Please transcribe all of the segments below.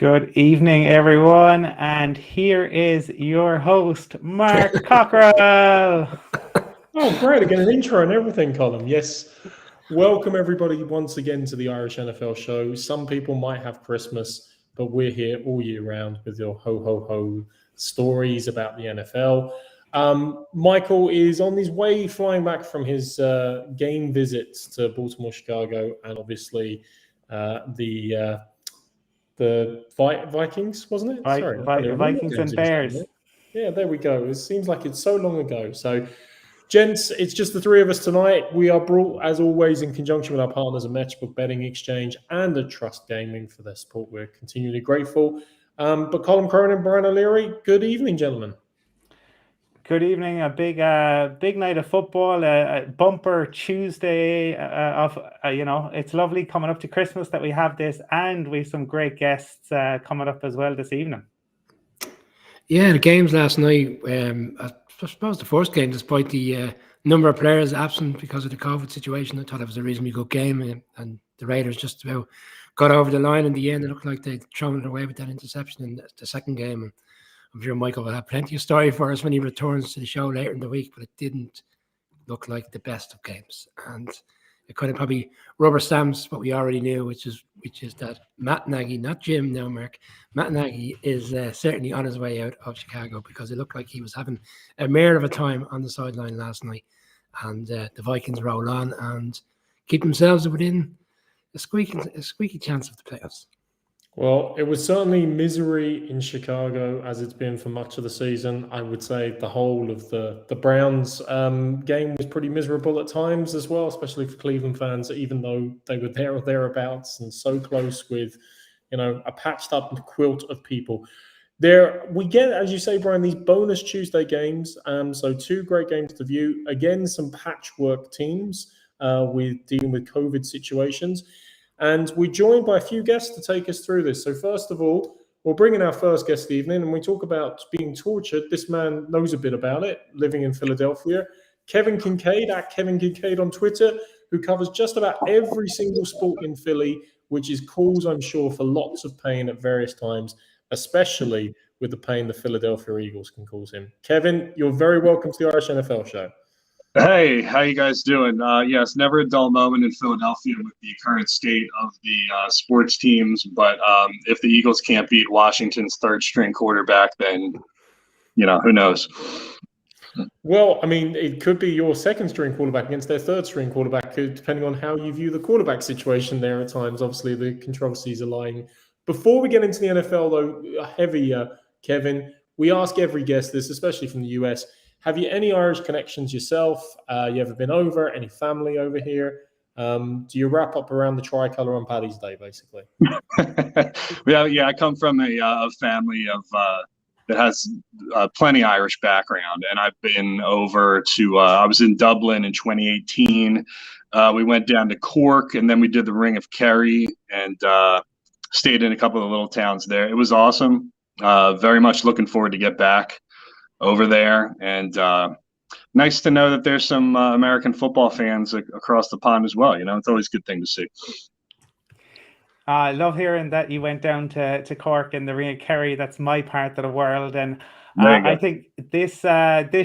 Good evening, everyone, and here is your host, Mark Cockrell. Oh, great. Again, an intro and everything, Colin. Yes. Welcome, everybody, once again to the Irish NFL show. Some people might have Christmas, but we're here all year round with your ho stories about the NFL. Michael is on his way flying back from his game visits to Baltimore, Chicago, and obviously the Vikings, wasn't it? Sorry, I can't even remember what Vikings games and he was doing Bears. there. Yeah, there we go. It seems like it's so long ago. So, gents, it's just the three of us tonight. We are brought, as always, in conjunction with our partners at Matchbook Betting Exchange and at Trust Gaming for their support. We're continually grateful. But Colin Cronin and Brian O'Leary, good evening, gentlemen. Good evening. A big night of football. A bumper Tuesday it's lovely coming up to Christmas that we have this, and we have some great guests coming up as well this evening. Yeah, the games last night. I suppose the first game, despite the number of players absent because of the COVID situation, I thought it was a reasonably good game, and the Raiders just about got over the line in the end. It looked like they'd thrown it away with that interception in the second game. And I'm sure Michael will have plenty of story for us when he returns to the show later in the week, but it didn't look like the best of games. And it kind of probably rubber stamps what we already knew, which is that Matt Nagy, not Jim now, Mark, Matt Nagy is certainly on his way out of Chicago, because it looked like he was having a mare of a time on the sideline last night. And the Vikings roll on and keep themselves within a squeaky chance of the playoffs. Well, it was certainly misery in Chicago, as it's been for much of the season. I would say the whole of the Browns game was pretty miserable at times as well, especially for Cleveland fans, even though they were there or thereabouts and so close with, a patched up quilt of people. There we get, as you say, Brian, these bonus Tuesday games. So two great games to view. Again, some patchwork teams with dealing with COVID situations. And we're joined by a few guests to take us through this. So first of all, we'll bring in our first guest of the evening, and we talk about being tortured. This man knows a bit about it, living in Philadelphia. Kevin Kinkade, at Kevin Kinkade on Twitter, who covers just about every single sport in Philly, which is cause, I'm sure, for lots of pain at various times, especially with the pain the Philadelphia Eagles can cause him. Kevin, you're very welcome to the Irish NFL show. Hey, how you guys doing? Yes, never a dull moment in Philadelphia with the current state of the sports teams. But if the Eagles can't beat Washington's third-string quarterback, then, who knows? Well, I mean, it could be your second-string quarterback against their third-string quarterback, depending on how you view the quarterback situation there at times. Obviously, the controversies are lying. Before we get into the NFL, though, heavier, Kevin, we ask every guest this, especially from the US. Have you any Irish connections yourself? You ever been over? Any family over here? Do you wrap up around the tricolour on Paddy's Day, basically? Yeah, I come from a family of that has plenty Irish background, and I've been over to. I was in Dublin in 2018. We went down to Cork, and then we did the Ring of Kerry, and stayed in a couple of little towns there. It was awesome. Very much looking forward to get back over there, and nice to know that there's some American football fans across the pond as well. It's always a good thing to see. I love hearing that you went down to Cork and the Ring of Kerry. That's my part of the world, and I think this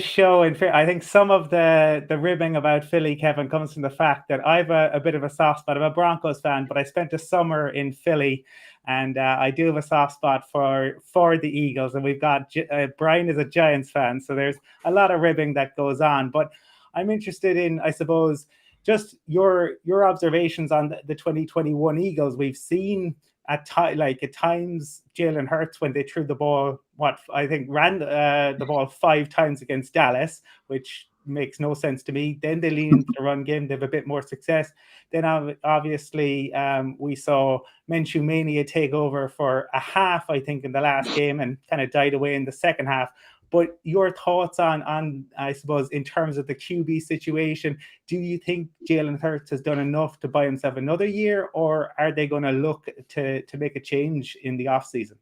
show, I think some of the ribbing about Philly, Kevin, comes from the fact that I've a bit of a soft spot. I'm a Broncos fan, but I spent a summer in Philly, and I do have a soft spot for the Eagles. And we've got Brian is a Giants fan, so there's a lot of ribbing that goes on. But I'm interested in, I suppose, just your observations on the 2021 Eagles. We've seen at times Jalen Hurts, when they threw the ball, ran the ball 5 times against Dallas, which makes no sense to me. Then they lean into the run game. They have a bit more success. Then obviously we saw Minshew Mania take over for a half, I think, in the last game, and kind of died away in the second half. But your thoughts on I suppose, in terms of the QB situation, do you think Jalen Hurts has done enough to buy himself another year, or are they going to look to make a change in the offseason?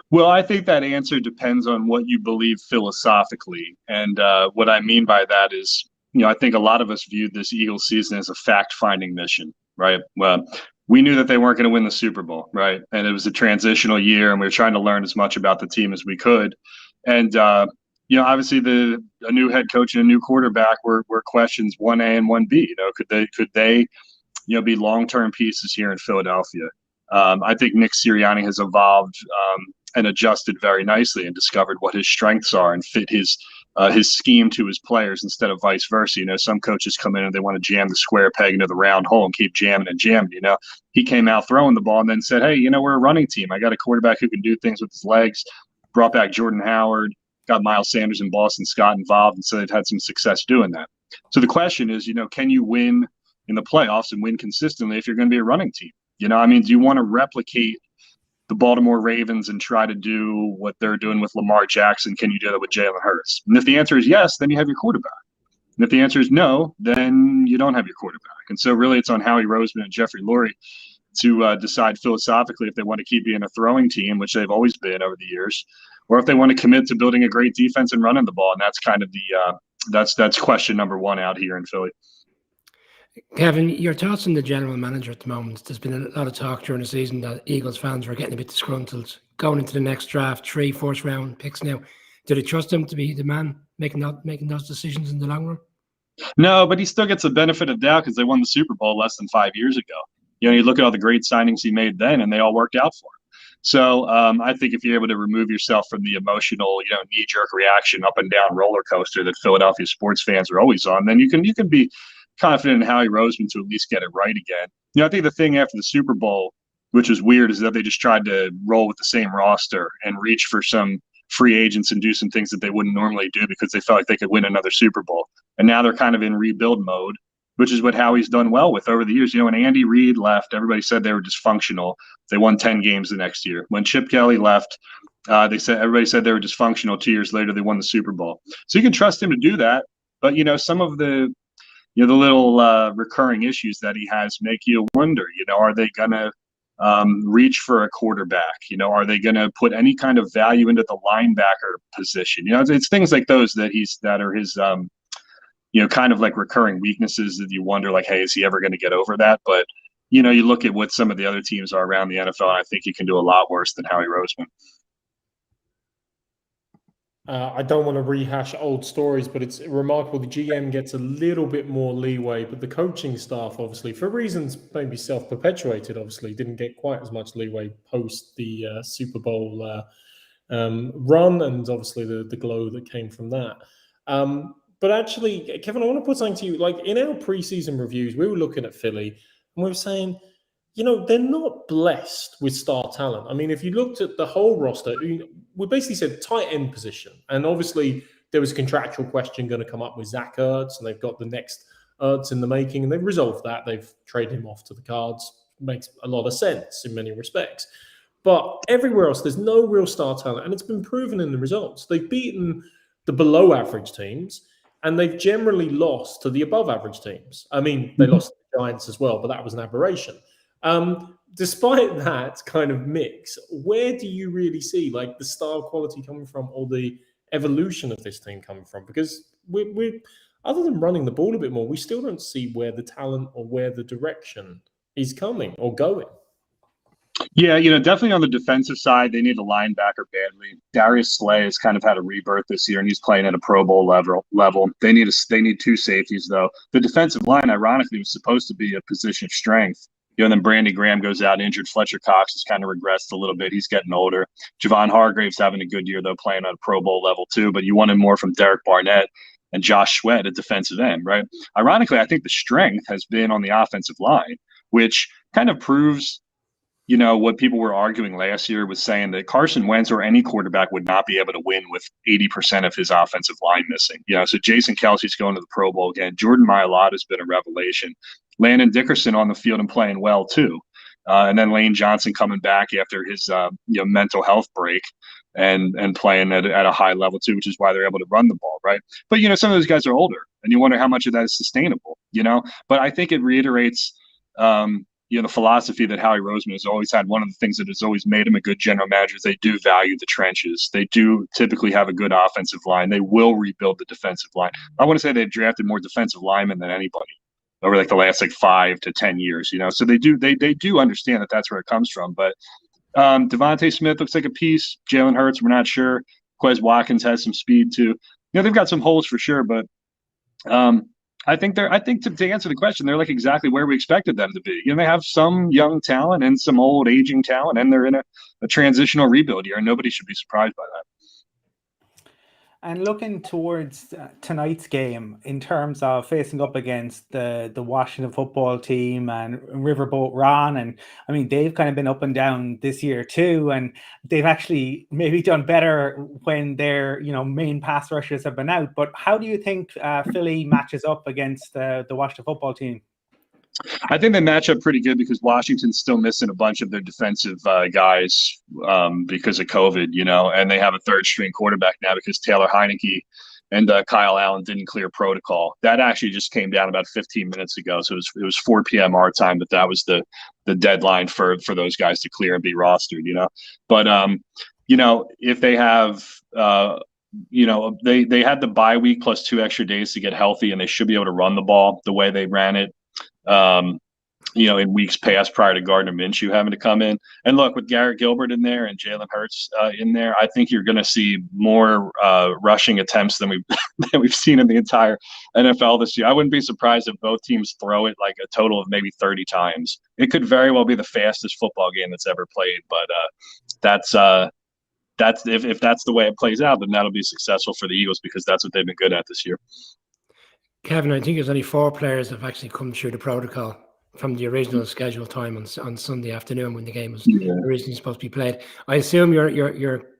Well, I think that answer depends on what you believe philosophically. And what I mean by that is, I think a lot of us viewed this Eagles season as a fact-finding mission, right? Well, we knew that they weren't going to win the Super Bowl, right? And it was a transitional year, and we were trying to learn as much about the team as we could. And obviously, a new head coach and a new quarterback were questions 1A and 1B. Could they be long-term pieces here in Philadelphia? I think Nick Sirianni has evolved and adjusted very nicely and discovered what his strengths are and fit his scheme to his players instead of vice versa. Some coaches come in and they want to jam the square peg into the round hole and keep jamming and jamming. He came out throwing the ball and then said, hey, we're a running team. I got a quarterback who can do things with his legs. Brought back Jordan Howard, got Miles Sanders and Boston Scott involved, and so they've had some success doing that. So the question is, can you win in the playoffs and win consistently if you're going to be a running team? Do you want to replicate the Baltimore Ravens and try to do what they're doing with Lamar Jackson? Can you do that with Jalen Hurts? And if the answer is yes, then you have your quarterback. And if the answer is no, then you don't have your quarterback. And so really it's on Howie Roseman and Jeffrey Lurie to decide philosophically if they want to keep being a throwing team, which they've always been over the years, or if they want to commit to building a great defense and running the ball. And that's kind of that's question number one out here in Philly. Kevin, your thoughts on the general manager at the moment? There's been a lot of talk during the season that Eagles fans were getting a bit disgruntled going into the next draft, 3 first-round picks now. Do they trust him to be the man making those decisions in the long run? No, but he still gets the benefit of doubt because they won the Super Bowl less than 5 years ago. You look at all the great signings he made then, and they all worked out for him. So I think if you're able to remove yourself from the emotional, knee-jerk reaction, up and down roller coaster that Philadelphia sports fans are always on, then you can be confident in Howie Roseman to at least get it right again. I think the thing after the Super Bowl, which was weird, is that they just tried to roll with the same roster and reach for some free agents and do some things that they wouldn't normally do because they felt like they could win another Super Bowl. And now they're kind of in rebuild mode, which is what Howie's done well with over the years. When Andy Reid left, everybody said they were dysfunctional. They won 10 games the next year. When Chip Kelly left, everybody said they were dysfunctional. 2 years later, they won the Super Bowl. So you can trust him to do that. But, some of the little recurring issues that he has make you wonder, are they going to reach for a quarterback? Are they going to put any kind of value into the linebacker position? It's things like those that are his, kind of like recurring weaknesses that you wonder, like, hey, is he ever going to get over that? But, you look at what some of the other teams are around the NFL, and I think he can do a lot worse than Howie Roseman. I don't want to rehash old stories, but it's remarkable. The GM gets a little bit more leeway, but the coaching staff, obviously, for reasons maybe self-perpetuated, obviously, didn't get quite as much leeway post the Super Bowl run, and obviously the glow that came from that. But actually, Kevin, I want to put something to you. Like in our preseason reviews, we were looking at Philly, and we were saying, they're not blessed with star talent. I mean, if you looked at the whole roster, we basically said tight end position. And obviously, there was a contractual question going to come up with Zach Ertz, and they've got the next Ertz in the making, and they've resolved that. They've traded him off to the Cards. Makes a lot of sense in many respects. But everywhere else, there's no real star talent, and it's been proven in the results. They've beaten the below-average teams, and they've generally lost to the above-average teams. I mean, they lost to the Giants as well, but that was an aberration. Despite that kind of mix, where do you really see like the style quality coming from, or the evolution of this team coming from? Because we're other than running the ball a bit more, we still don't see where the talent or where the direction is coming or going. Yeah, definitely on the defensive side, they need a linebacker badly. Darius Slay has kind of had a rebirth this year, and he's playing at a Pro Bowl level. They need 2 safeties, though. The defensive line, ironically, was supposed to be a position of strength. And then Brandon Graham goes out injured. Fletcher Cox has kind of regressed a little bit. He's getting older. Javon Hargrave's having a good year, though, playing at a Pro Bowl level, too. But you wanted more from Derek Barnett and Josh Sweat at defensive end, right? Ironically, I think the strength has been on the offensive line, which kind of proves what people were arguing last year was saying that Carson Wentz or any quarterback would not be able to win with 80% of his offensive line missing. So Jason Kelce's going to the Pro Bowl again. Jordan Mailata has been a revelation. Landon Dickerson on the field and playing well too. And then Lane Johnson coming back after his mental health break and playing at a high level too, which is why they're able to run the ball, right? But some of those guys are older, and you wonder how much of that is sustainable, But I think it reiterates the philosophy that Howie Roseman has always had. One of the things that has always made him a good general manager is they do value the trenches. They do typically have a good offensive line. They will rebuild the defensive line. I want to say they've drafted more defensive linemen than anybody. over like the last like 5 to 10 years, you know. So they do understand that that's where it comes from. But Devontae Smith looks like a piece. Jalen Hurts, we're not sure. Quez Watkins has some speed too. You know, they've got some holes for sure, but I think to answer the question, they're like exactly where we expected them to be. You know, they have some young talent and some old aging talent, and they're in a transitional rebuild year, and nobody should be surprised by that. And looking towards tonight's game in terms of facing up against the Washington football team and Riverboat Ron, and I mean, they've kind of been up and down this year too, and they've actually maybe done better when their main pass rushers have been out. But how do you think Philly matches up against the Washington football team? I think they match up pretty good because Washington's still missing a bunch of their defensive guys because of COVID, you know, and they have a third string quarterback now because Taylor Heineke and Kyle Allen didn't clear protocol. That actually just came down about 15 minutes ago. So it was 4 p.m. our time, but that was the deadline for those guys to clear and be rostered, you know. But, you know, if they have they had the bye week plus 2 extra days to get healthy, and they should be able to run the ball the way they ran it. In weeks past prior to Gardner Minshew having to come in. And look, with Garrett Gilbert in there and Jalen Hurts in there, I think you're going to see more rushing attempts than we've seen in the entire NFL this year. I wouldn't be surprised if both teams throw it like a total of maybe 30 times. It could very well be the fastest football game that's ever played, but that's if that's the way it plays out, then that'll be successful for the Eagles because that's what they've been good at this year. Kevin, I think there's only 4 players that have actually come through the protocol from the original scheduled time on Sunday afternoon when the game was originally supposed to be played. I assume you're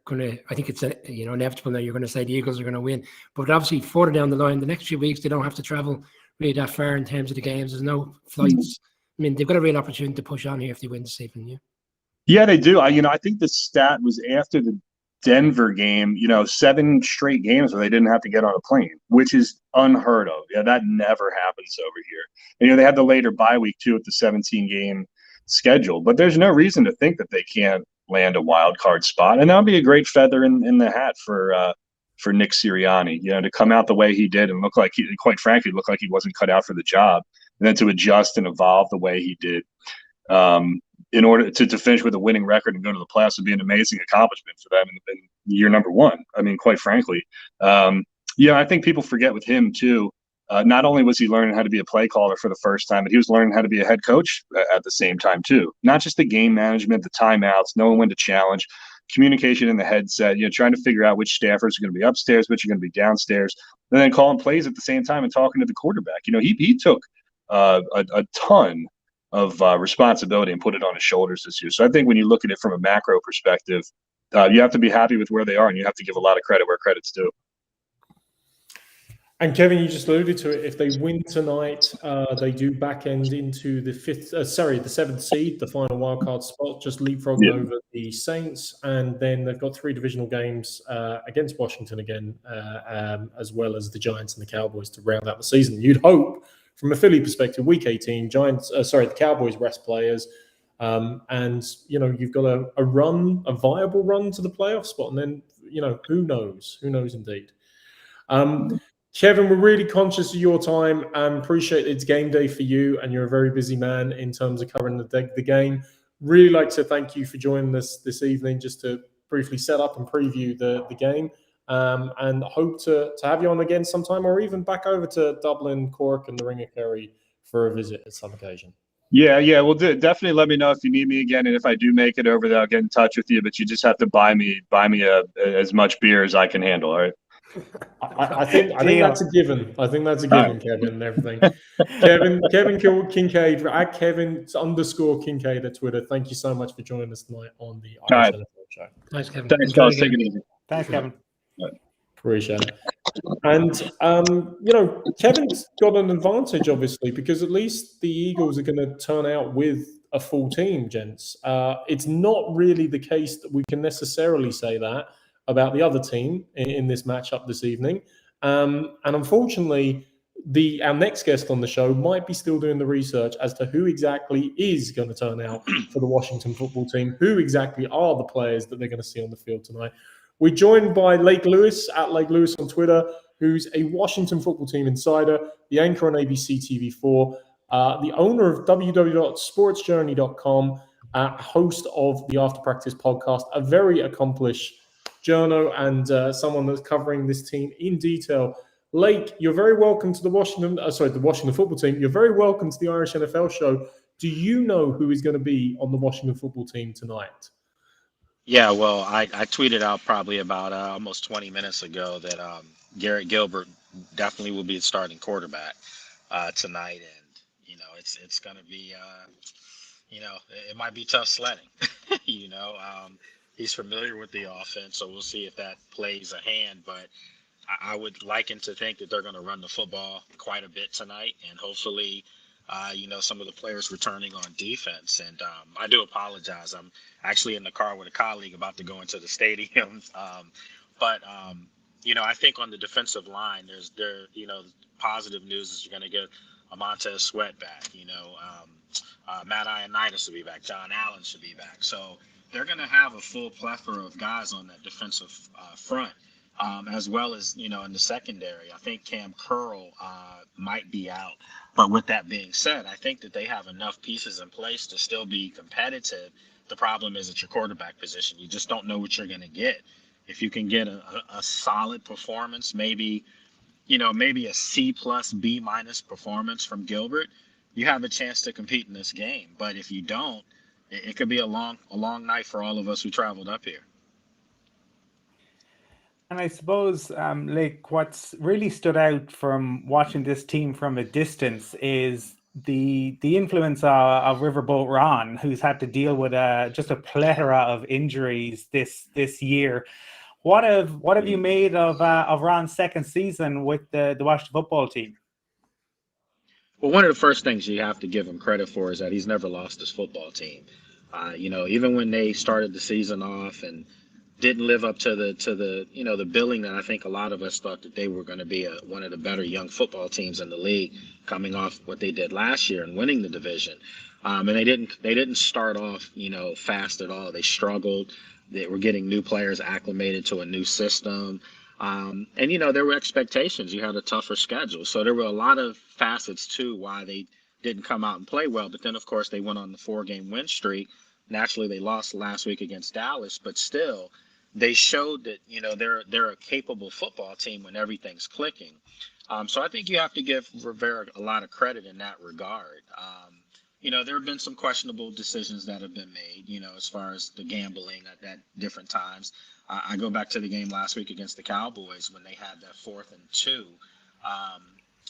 going to. I think it's inevitable now. You're going to say the Eagles are going to win, but obviously further down the line, the next few weeks they don't have to travel really that far in terms of the games. There's no flights. I mean, they've got a real opportunity to push on here if they win this evening. Yeah, they do. I think the stat was after the Denver game, 7 straight games where they didn't have to get on a plane, which is unheard of. Yeah, that never happens over here. And, they had the later bye week too with the 17-game schedule, but there's no reason to think that they can't land a wild card spot, and that would be a great feather in the hat for Nick Sirianni. To come out the way he did and look like quite frankly, looked like he wasn't cut out for the job, and then to adjust and evolve the way he did. In order to finish with a winning record and go to the playoffs would be an amazing accomplishment for them in year number 1. I mean, quite frankly, I think people forget with him too. Not only was he learning how to be a play caller for the first time, but he was learning how to be a head coach at the same time too. Not just the game management, the timeouts, knowing when to challenge, communication in the headset, trying to figure out which staffers are going to be upstairs, which are going to be downstairs, and then calling plays at the same time and talking to the quarterback. He took a ton of responsibility and put it on his shoulders this year. So I think when you look at it from a macro perspective, you have to be happy with where they are, and you have to give a lot of credit where credit's due. And Kevin, you just alluded to it. If they win tonight, they do back end into the 7th seed, the final wildcard spot, just leapfrogging over the Saints. And then they've got 3 divisional games against Washington again, as well as the Giants and the Cowboys to round out the season. You'd hope, from a Philly perspective, Week 18, the Cowboys rest players, and you've got a viable run to the playoff spot, and then who knows indeed. Kevin, we're really conscious of your time and appreciate it's game day for you, and you're a very busy man in terms of covering the game. Really like to thank you for joining us this evening, just to briefly set up and preview the game. And hope to have you on again sometime, or even back over to Dublin, Cork, and the Ring of Kerry for a visit at some occasion. Yeah. Well, definitely let me know if you need me again, and if I do make it over there, I'll get in touch with you. But you just have to buy me as much beer as I can handle. All right. I think that's a given. I think that's a given, Kevin, and everything. Kevin Kinkade at Kevin_Kinkade at Twitter. Thank you so much for joining us tonight on the Irish NFL Show. Thanks, Kevin. Thanks, guys. Take it easy. Thanks, Kevin. Appreciate it. And Kevin's got an advantage, obviously, because at least the Eagles are going to turn out with a full team, gents. It's not really the case that we can necessarily say that about the other team in this matchup this evening. And unfortunately, our next guest on the show might be still doing the research as to who exactly is going to turn out for the Washington football team, who exactly are the players that they're going to see on the field tonight. We're joined by Lake Lewis, at Lake Lewis on Twitter, who's a Washington football team insider, the anchor on ABC TV4, the owner of www.sportsjourney.com, host of the After Practice podcast, a very accomplished journo and someone that's covering this team in detail. Lake, you're very welcome to the Washington football team. You're very welcome to the Irish NFL show. Do you know who is going to be on the Washington football team tonight? Yeah, well, I tweeted out probably about almost 20 minutes ago that Garrett Gilbert definitely will be the starting quarterback tonight, and it's going to be it might be tough sledding. He's familiar with the offense, so we'll see if that plays a hand. But I would liken to think that they're going to run the football quite a bit tonight, and hopefully, some of the players returning on defense. And I do apologize. I'm actually in the car with a colleague about to go into the stadium. I think on the defensive line, positive news is you're going to get Montez Sweat back. Matt Ioannidis will be back. John Allen should be back. So they're going to have a full plethora of guys on that defensive front. As well as, in the secondary. I think Cam Curl might be out. But with that being said, I think that they have enough pieces in place to still be competitive. The problem is at your quarterback position. You just don't know what you're going to get. If you can get a solid performance, maybe a C plus B minus performance from Gilbert, you have a chance to compete in this game. But if you don't, it could be a long night for all of us who traveled up here. And I suppose, Lake, what's really stood out from watching this team from a distance is the influence of Riverboat Ron, who's had to deal with just a plethora of injuries this year. What have you made of Ron's second season with the Washington football team? Well, one of the first things you have to give him credit for is that he's never lost his football team. Even when they started the season off and didn't live up to the billing that I think a lot of us thought that they were going to be one of the better young football teams in the league, coming off what they did last year and winning the division. And they didn't start off fast at all. They struggled. They were getting new players acclimated to a new system. And there were expectations. You had a tougher schedule. So there were a lot of facets to why they didn't come out and play well. But then, of course, they went on the 4-game win streak. Naturally, they lost last week against Dallas, but still, they showed that they're a capable football team when everything's clicking. So I think you have to give Rivera a lot of credit in that regard. There have been some questionable decisions that have been made, as far as the gambling at different times. I go back to the game last week against the Cowboys when they had that 4th and 2,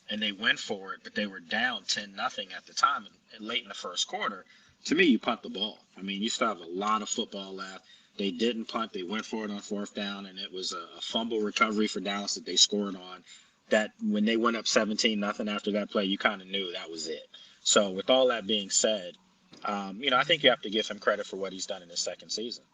and they went for it, but they were down 10-0 at the time and late in the first quarter. To me, you punt the ball. I mean, you still have a lot of football left. They didn't punt. They went for it on 4th down, and it was a fumble recovery for Dallas that they scored on. That when they went up 17-0 after that play, you kind of knew that was it. So with all that being said, I think you have to give him credit for what he's done in his second season.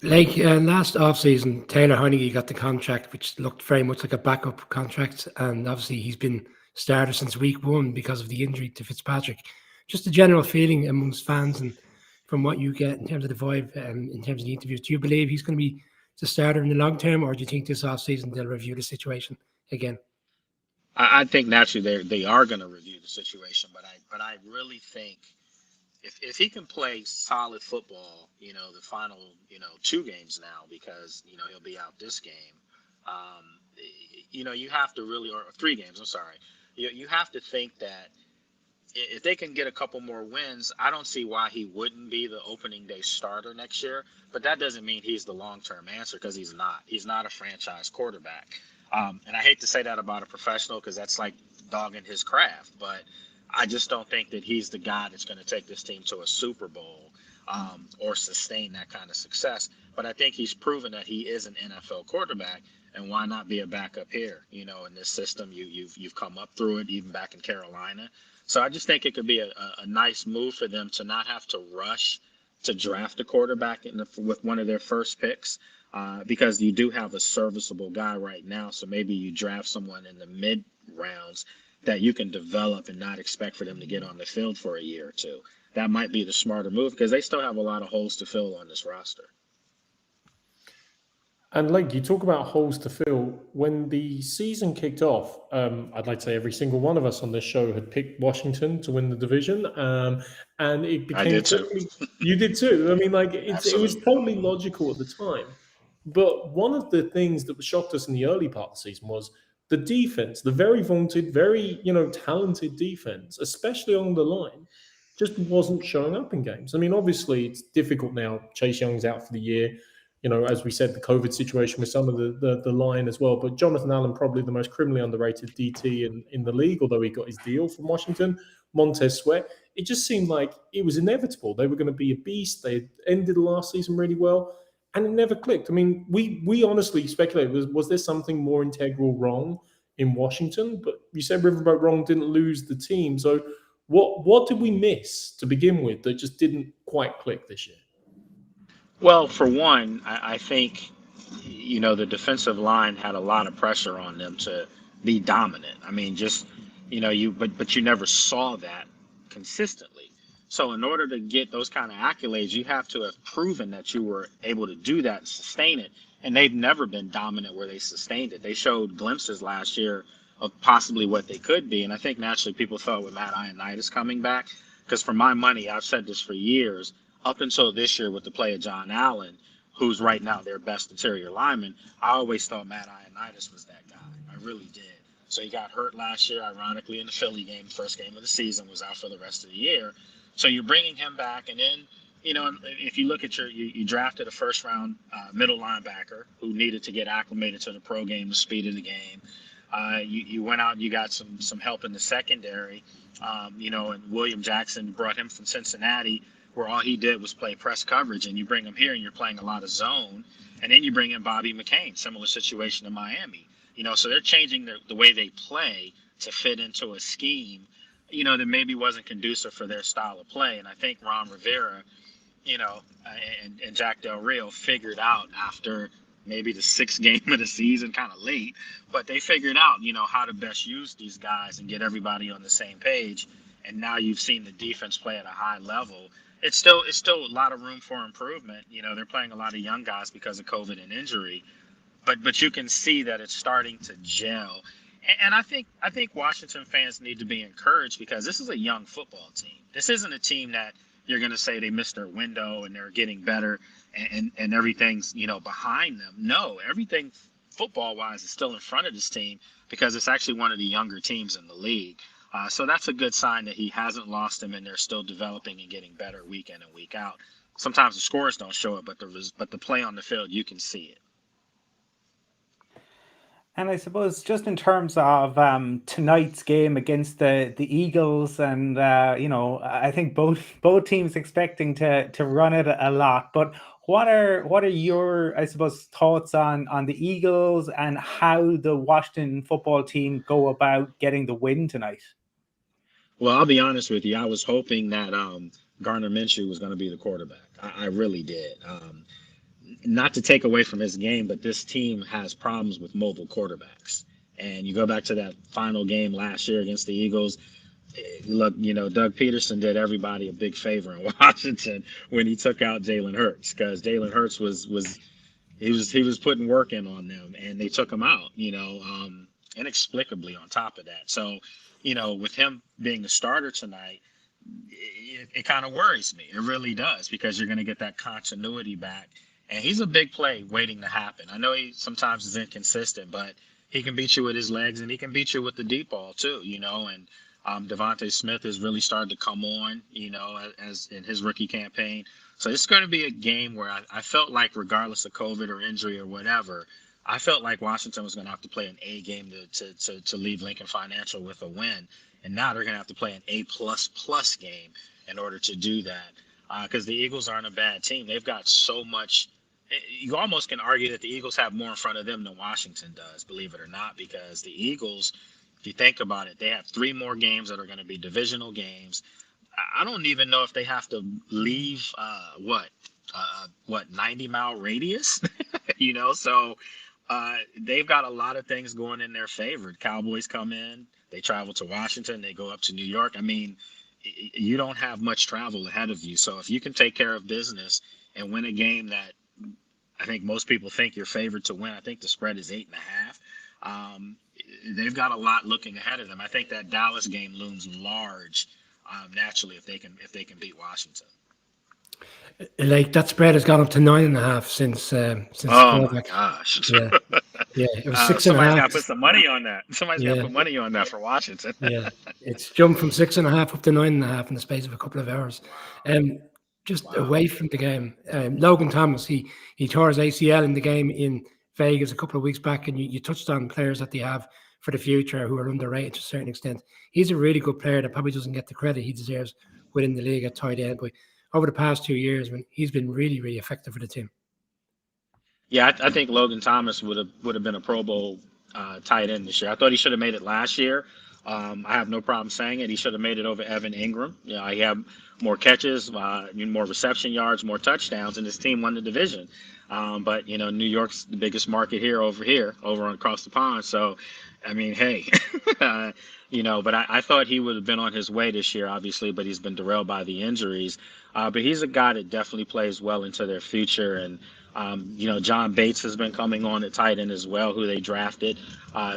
Like last offseason, Taylor Heineke got the contract, which looked very much like a backup contract. And obviously he's been starter since week 1 because of the injury to Fitzpatrick. Just the general feeling amongst fans and from what you get in terms of the vibe and in terms of the interviews, do you believe he's going to be the starter in the long term, or do you think this offseason they'll review the situation again? I think naturally they are going to review the situation, but I really think if he can play solid football, the final 2 games now, because he'll be out this game, you have to really, or 3 games, I'm sorry, you have to think that if they can get a couple more wins, I don't see why he wouldn't be the opening day starter next year. But that doesn't mean he's the long-term answer, because he's not. He's not a franchise quarterback. And I hate to say that about a professional, because that's like dogging his craft. But I just don't think that he's the guy that's going to take this team to a Super Bowl or sustain that kind of success. But I think he's proven that he is an NFL quarterback. And why not be a backup here? In this system, you've come up through it, even back in Carolina. So I just think it could be a nice move for them to not have to rush to draft a quarterback with one of their first picks, because you do have a serviceable guy right now. So maybe you draft someone in the mid rounds that you can develop and not expect for them to get on the field for a year or 2. That might be the smarter move, because they still have a lot of holes to fill on this roster. And like you talk about holes to fill, when the season kicked off, I'd like to say every single one of us on this show had picked Washington to win the division, and it I became did too. totally. You did too. I mean, like it was Absolutely. totally logical at the time. But one of the things that shocked us in the early part of the season was the defense, the very vaunted, very talented defense, especially on the line, just wasn't showing up in games. I mean, obviously it's difficult now. Chase Young's out for the year. As we said, the COVID situation with some of the line as well. But Jonathan Allen, probably the most criminally underrated DT in the league, although he got his deal from Washington. Montez Sweat. It just seemed like it was inevitable. They were going to be a beast. They had ended the last season really well, and it never clicked. I mean, we honestly speculated, was there something more integral wrong in Washington? But you said Riverboat Wrong didn't lose the team. So what did we miss to begin with that just didn't quite click this year? Well, for one, I think, the defensive line had a lot of pressure on them to be dominant. I mean, just, but you never saw that consistently. So in order to get those kind of accolades, you have to have proven that you were able to do that and sustain it. And they've never been dominant where they sustained it. They showed glimpses last year of possibly what they could be. And I think naturally people thought with Matt Ioannidis coming back, because for my money, I've said this for years, up until this year with the play of John Allen, who's right now their best interior lineman, I always thought Matt Ioannidis was that guy. I really did. So he got hurt last year, ironically, in the Philly game, first game of the season, was out for the rest of the year. So you're bringing him back, and then, if you look at you drafted a first round middle linebacker who needed to get acclimated to the pro game, the speed of the game. You went out and you got some help in the secondary, and William Jackson brought him from Cincinnati, where all he did was play press coverage, and you bring him here and you're playing a lot of zone, and then you bring in Bobby McCain, similar situation in Miami. So they're changing the way they play to fit into a scheme, that maybe wasn't conducive for their style of play. And I think Ron Rivera, and Jack Del Rio figured out after maybe the sixth game of the season, kind of late, but they figured out, how to best use these guys and get everybody on the same page. And now you've seen the defense play at a high level. It's still a lot of room for improvement. They're playing a lot of young guys because of COVID and injury, but you can see that it's starting to gel. And I think Washington fans need to be encouraged because this is a young football team. This isn't a team that you're going to say they missed their window and they're getting better and everything's, behind them. No, everything football-wise is still in front of this team because it's actually one of the younger teams in the league. So that's a good sign that he hasn't lost them and they're still developing and getting better week in and week out. Sometimes the scores don't show it, but the play on the field, you can see it. And I suppose just in terms of tonight's game against the Eagles, and I think both teams expecting to run it a lot. But what are your, I suppose, thoughts on the Eagles and how the Washington football team go about getting the win tonight? Well, I'll be honest with you. I was hoping that Gardner Minshew was going to be the quarterback. I really did. Not to take away from his game, but this team has problems with mobile quarterbacks. And you go back to that final game last year against the Eagles. Look, Doug Peterson did everybody a big favor in Washington when he took out Jalen Hurts, because Jalen Hurts was putting work in on them, and they took him out, inexplicably on top of that. So, with him being the starter tonight, it kind of worries me. It really does, because you're going to get that continuity back. And he's a big play waiting to happen. I know he sometimes is inconsistent, but he can beat you with his legs and he can beat you with the deep ball too, and Devontae Smith has really started to come on, as in his rookie campaign. So it's going to be a game where I felt like, regardless of COVID or injury or whatever, I felt like Washington was going to have to play an A game to leave Lincoln Financial with a win. And now they're going to have to play an A++ game in order to do that. Because the Eagles aren't a bad team. They've got so much. You almost can argue that the Eagles have more in front of them than Washington does, believe it or not, because the Eagles, if you think about it, they have 3 more games that are going to be divisional games. I don't even know if they have to leave 90-mile radius, so they've got a lot of things going in their favor. Cowboys come in, they travel to Washington, they go up to New York. I mean, you don't have much travel ahead of you. So if you can take care of business and win a game that I think most people think you're favored to win. I think the spread is 8.5. They've got a lot looking ahead of them. I think that Dallas game looms large naturally if they can beat Washington. Like that spread has gone up to 9.5 since Oh my gosh! Yeah, it was 6.5. Somebody's got to put some money on that. Somebody's got to Yeah. put money on that for Washington. Yeah, it's jumped from 6.5 up to 9.5 in the space of a couple of hours. Just away from the game, Logan Thomas, he tore his ACL in the game in Vegas a couple of weeks back, and you touched on players that they have for the future who are underrated to a certain extent. He's a really good player that probably doesn't get the credit he deserves within the league at tight end, but over the past 2 years, he's been really, really effective for the team. Yeah, I think Logan Thomas would have been a Pro Bowl tight end this year. I thought he should have made it last year. I have no problem saying it. He should have made it over Evan Ingram. He had more catches, more reception yards, more touchdowns, and his team won the division. But New York's the biggest market over across the pond. So, I mean, hey, but I thought he would have been on his way this year, obviously, but he's been derailed by the injuries. But he's a guy that definitely plays well into their future. And, John Bates has been coming on at tight end as well, who they drafted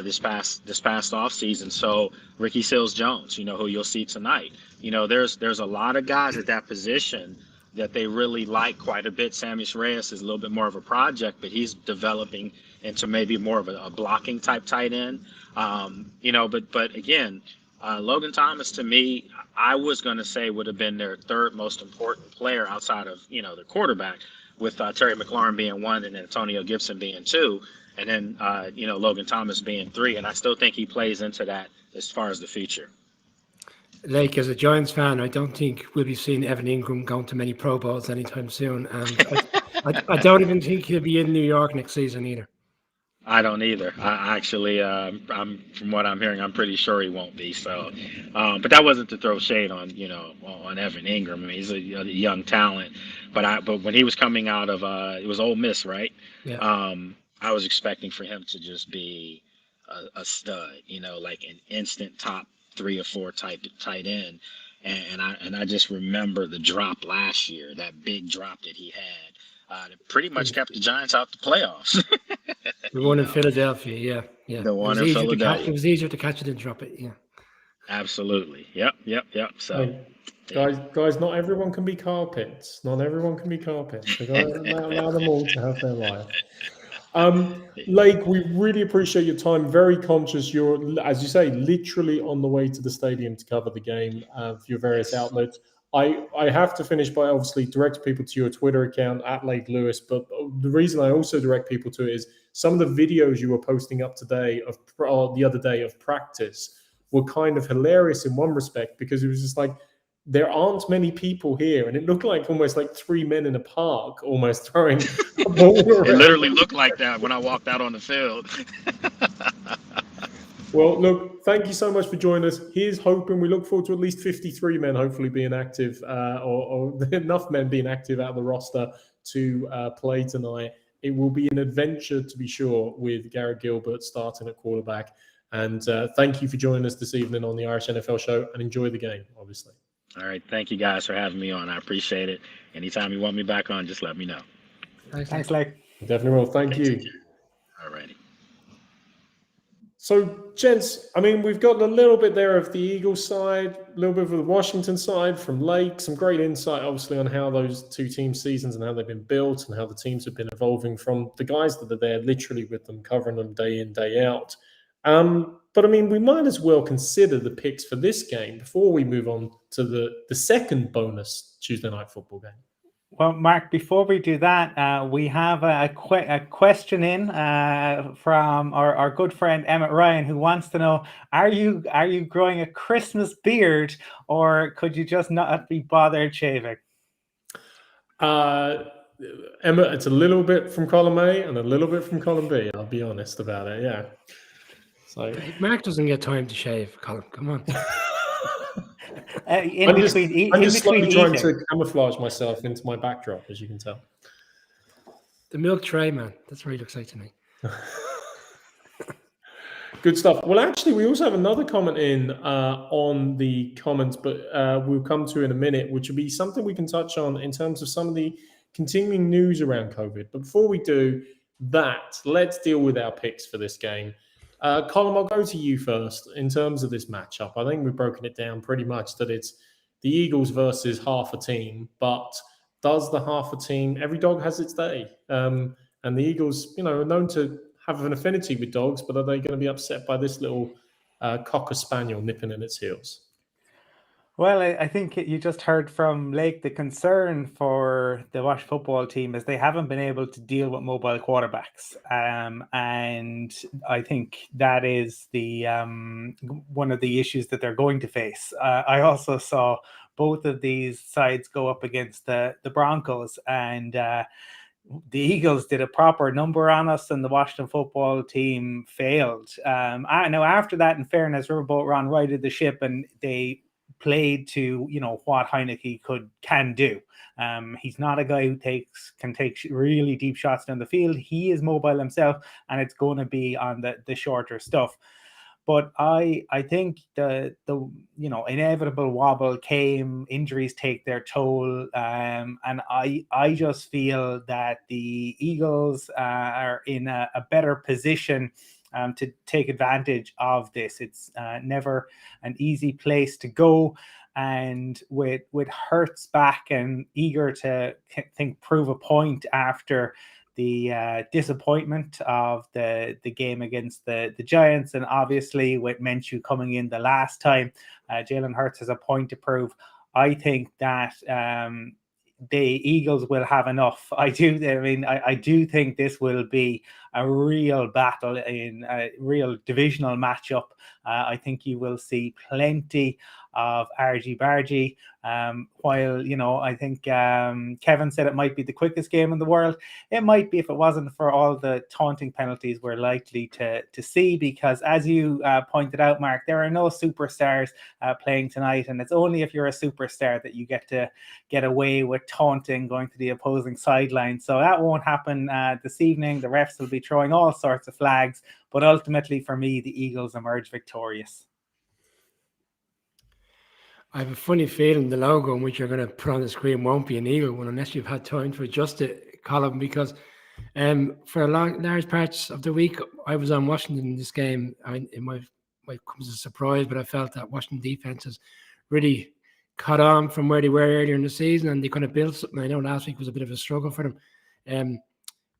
this past offseason. So Ricky Seals-Jones, who you'll see tonight. There's a lot of guys at that position that they really like quite a bit. Sammy Reyes is a little bit more of a project, but he's developing into maybe more of a blocking type tight end. But again, Logan Thomas, to me, I was going to say would have been their third most important player outside of, the quarterback, with Terry McLaurin being 1 and Antonio Gibson being 2, and then, Logan Thomas being 3. And I still think he plays into that as far as the future. Like, as a Giants fan, I don't think we'll be seeing Evan Ingram going to many Pro Bowls anytime soon. And I don't even think he'll be in New York next season either. I don't either. I actually, I'm from what I'm hearing, I'm pretty sure he won't be. So, but that wasn't to throw shade on, on Evan Ingram. I mean, he's a young talent. But when he was coming out of, it was Ole Miss, right? Yeah. I was expecting for him to just be a stud, like an instant top 3 or 4 tight end. And I just remember the drop last year, that big drop that he had. That pretty much kept the Giants out the playoffs. The one in Philadelphia, yeah. The one in Philadelphia. It was easier to catch it than drop it, yeah. Absolutely. Yep. So, guys, not everyone can be Carl Pitts. Not everyone can be Carl Pitts. We've got to allow them all to have their life. Lake, we really appreciate your time. Very conscious. You're, as you say, literally on the way to the stadium to cover the game for your various outlets. I have to finish by obviously direct people to your Twitter account at Lake Lewis, but the reason I also direct people to it is some of the videos you were posting up today the other day of practice were kind of hilarious in one respect, because it was just like, there aren't many people here, and it looked like almost like 3 men in a park almost throwing a ball around. It literally looked like that when I walked out on the field. Well, look, thank you so much for joining us. Here's hoping. We look forward to at least 53 men hopefully being active, or enough men being active out of the roster to play tonight. It will be an adventure, to be sure, with Garrett Gilbert starting at quarterback. And thank you for joining us this evening on the Irish NFL Show, and enjoy the game, obviously. All right. Thank you guys for having me on. I appreciate it. Anytime you want me back on, just let me know. Thanks, Lake. Definitely will. Thank you. All righty. So, gents, I mean, we've got a little bit there of the Eagles side, a little bit of the Washington side from Lake, some great insight, obviously, on how those two team seasons and how they've been built and how the teams have been evolving from the guys that are there literally with them, covering them day in, day out. But, I mean, we might as well consider the picks for this game before we move on to the second bonus Tuesday night football game. Well, Mark, before we do that, we have a question in from our good friend Emmett Ryan, who wants to know, are you growing a Christmas beard, or could you just not be bothered shaving? Emmett, it's a little bit from column A and a little bit from column B. I'll be honest about it, yeah. So Mark doesn't get time to shave, Colin. Come on. I'm just slowly trying to camouflage myself into my backdrop, as you can tell. The milk tray, man. That's what he looks like to me. Good stuff. Well, actually, we also have another comment in on the comments, but we'll come to in a minute, which will be something we can touch on in terms of some of the continuing news around COVID. But before we do that, let's deal with our picks for this game. Colin, I'll go to you first in terms of this matchup. I think we've broken it down pretty much that it's the Eagles versus half a team, but does the half a team, every dog has its day. And the Eagles, are known to have an affinity with dogs, but are they going to be upset by this little Cocker Spaniel nipping at its heels? Well, I think you just heard from Lake the concern for the Wash football team is they haven't been able to deal with mobile quarterbacks, and I think that is the one of the issues that they're going to face. I also saw both of these sides go up against the Broncos, and the Eagles did a proper number on us, and the Washington football team failed. I know after that, in fairness, Riverboat Ron righted the ship, and they played to what Heineke can do. He's not a guy who can take really deep shots down the field. He is mobile himself, and it's going to be on the shorter stuff. But I think the inevitable wobble came. Injuries take their toll, and I just feel that the Eagles are in a better position to take advantage of this. It's never an easy place to go, and with Hurts back and eager to prove a point after the disappointment of the game against the Giants, and obviously with Minshew coming in the last time, Jalen Hurts has a point to prove. I think that the Eagles will have enough. I do think this will be a real battle in a real divisional matchup. I think you will see plenty of argy-bargy. While, I think Kevin said it might be the quickest game in the world, it might be if it wasn't for all the taunting penalties we're likely to see, because as you pointed out, Mark, there are no superstars playing tonight, and it's only if you're a superstar that you get to get away with taunting going to the opposing sideline. So that won't happen this evening. The refs will be throwing all sorts of flags, but ultimately for me, the Eagles emerge victorious. I have a funny feeling the logo in which you're going to put on the screen won't be an eagle one unless you've had time to adjust it, Colin, because for large parts of the week, I was on Washington in this game. It might come as a surprise, but I felt that Washington defense has really caught on from where they were earlier in the season, and they kind of built something. I know last week was a bit of a struggle for them,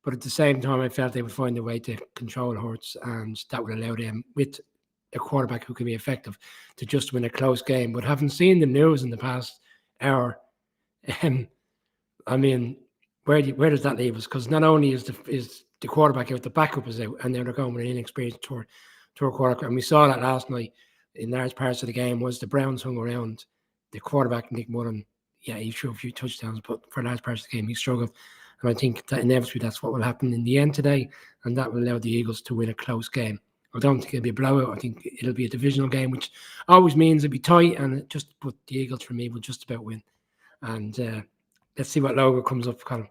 but at the same time, I felt they would find a way to control Hurts, and that would allow them, with a quarterback who can be effective, to just win a close game. But having seen the news in the past hour, I mean, where does that leave us? Because not only is the quarterback out, the backup is out, and they're going with an inexperienced tour quarterback. And we saw that last night in large parts of the game. Was the Browns hung around the quarterback, Nick Mullen? Yeah, he threw a few touchdowns, but for large parts of the game, he struggled. And I think that inevitably that's what will happen in the end today, and that will allow the Eagles to win a close game. I don't think it'll be a blowout. I think it'll be a divisional game, which always means it'll be tight, and but the Eagles for me will just about win. And let's see what logo comes up, Colin.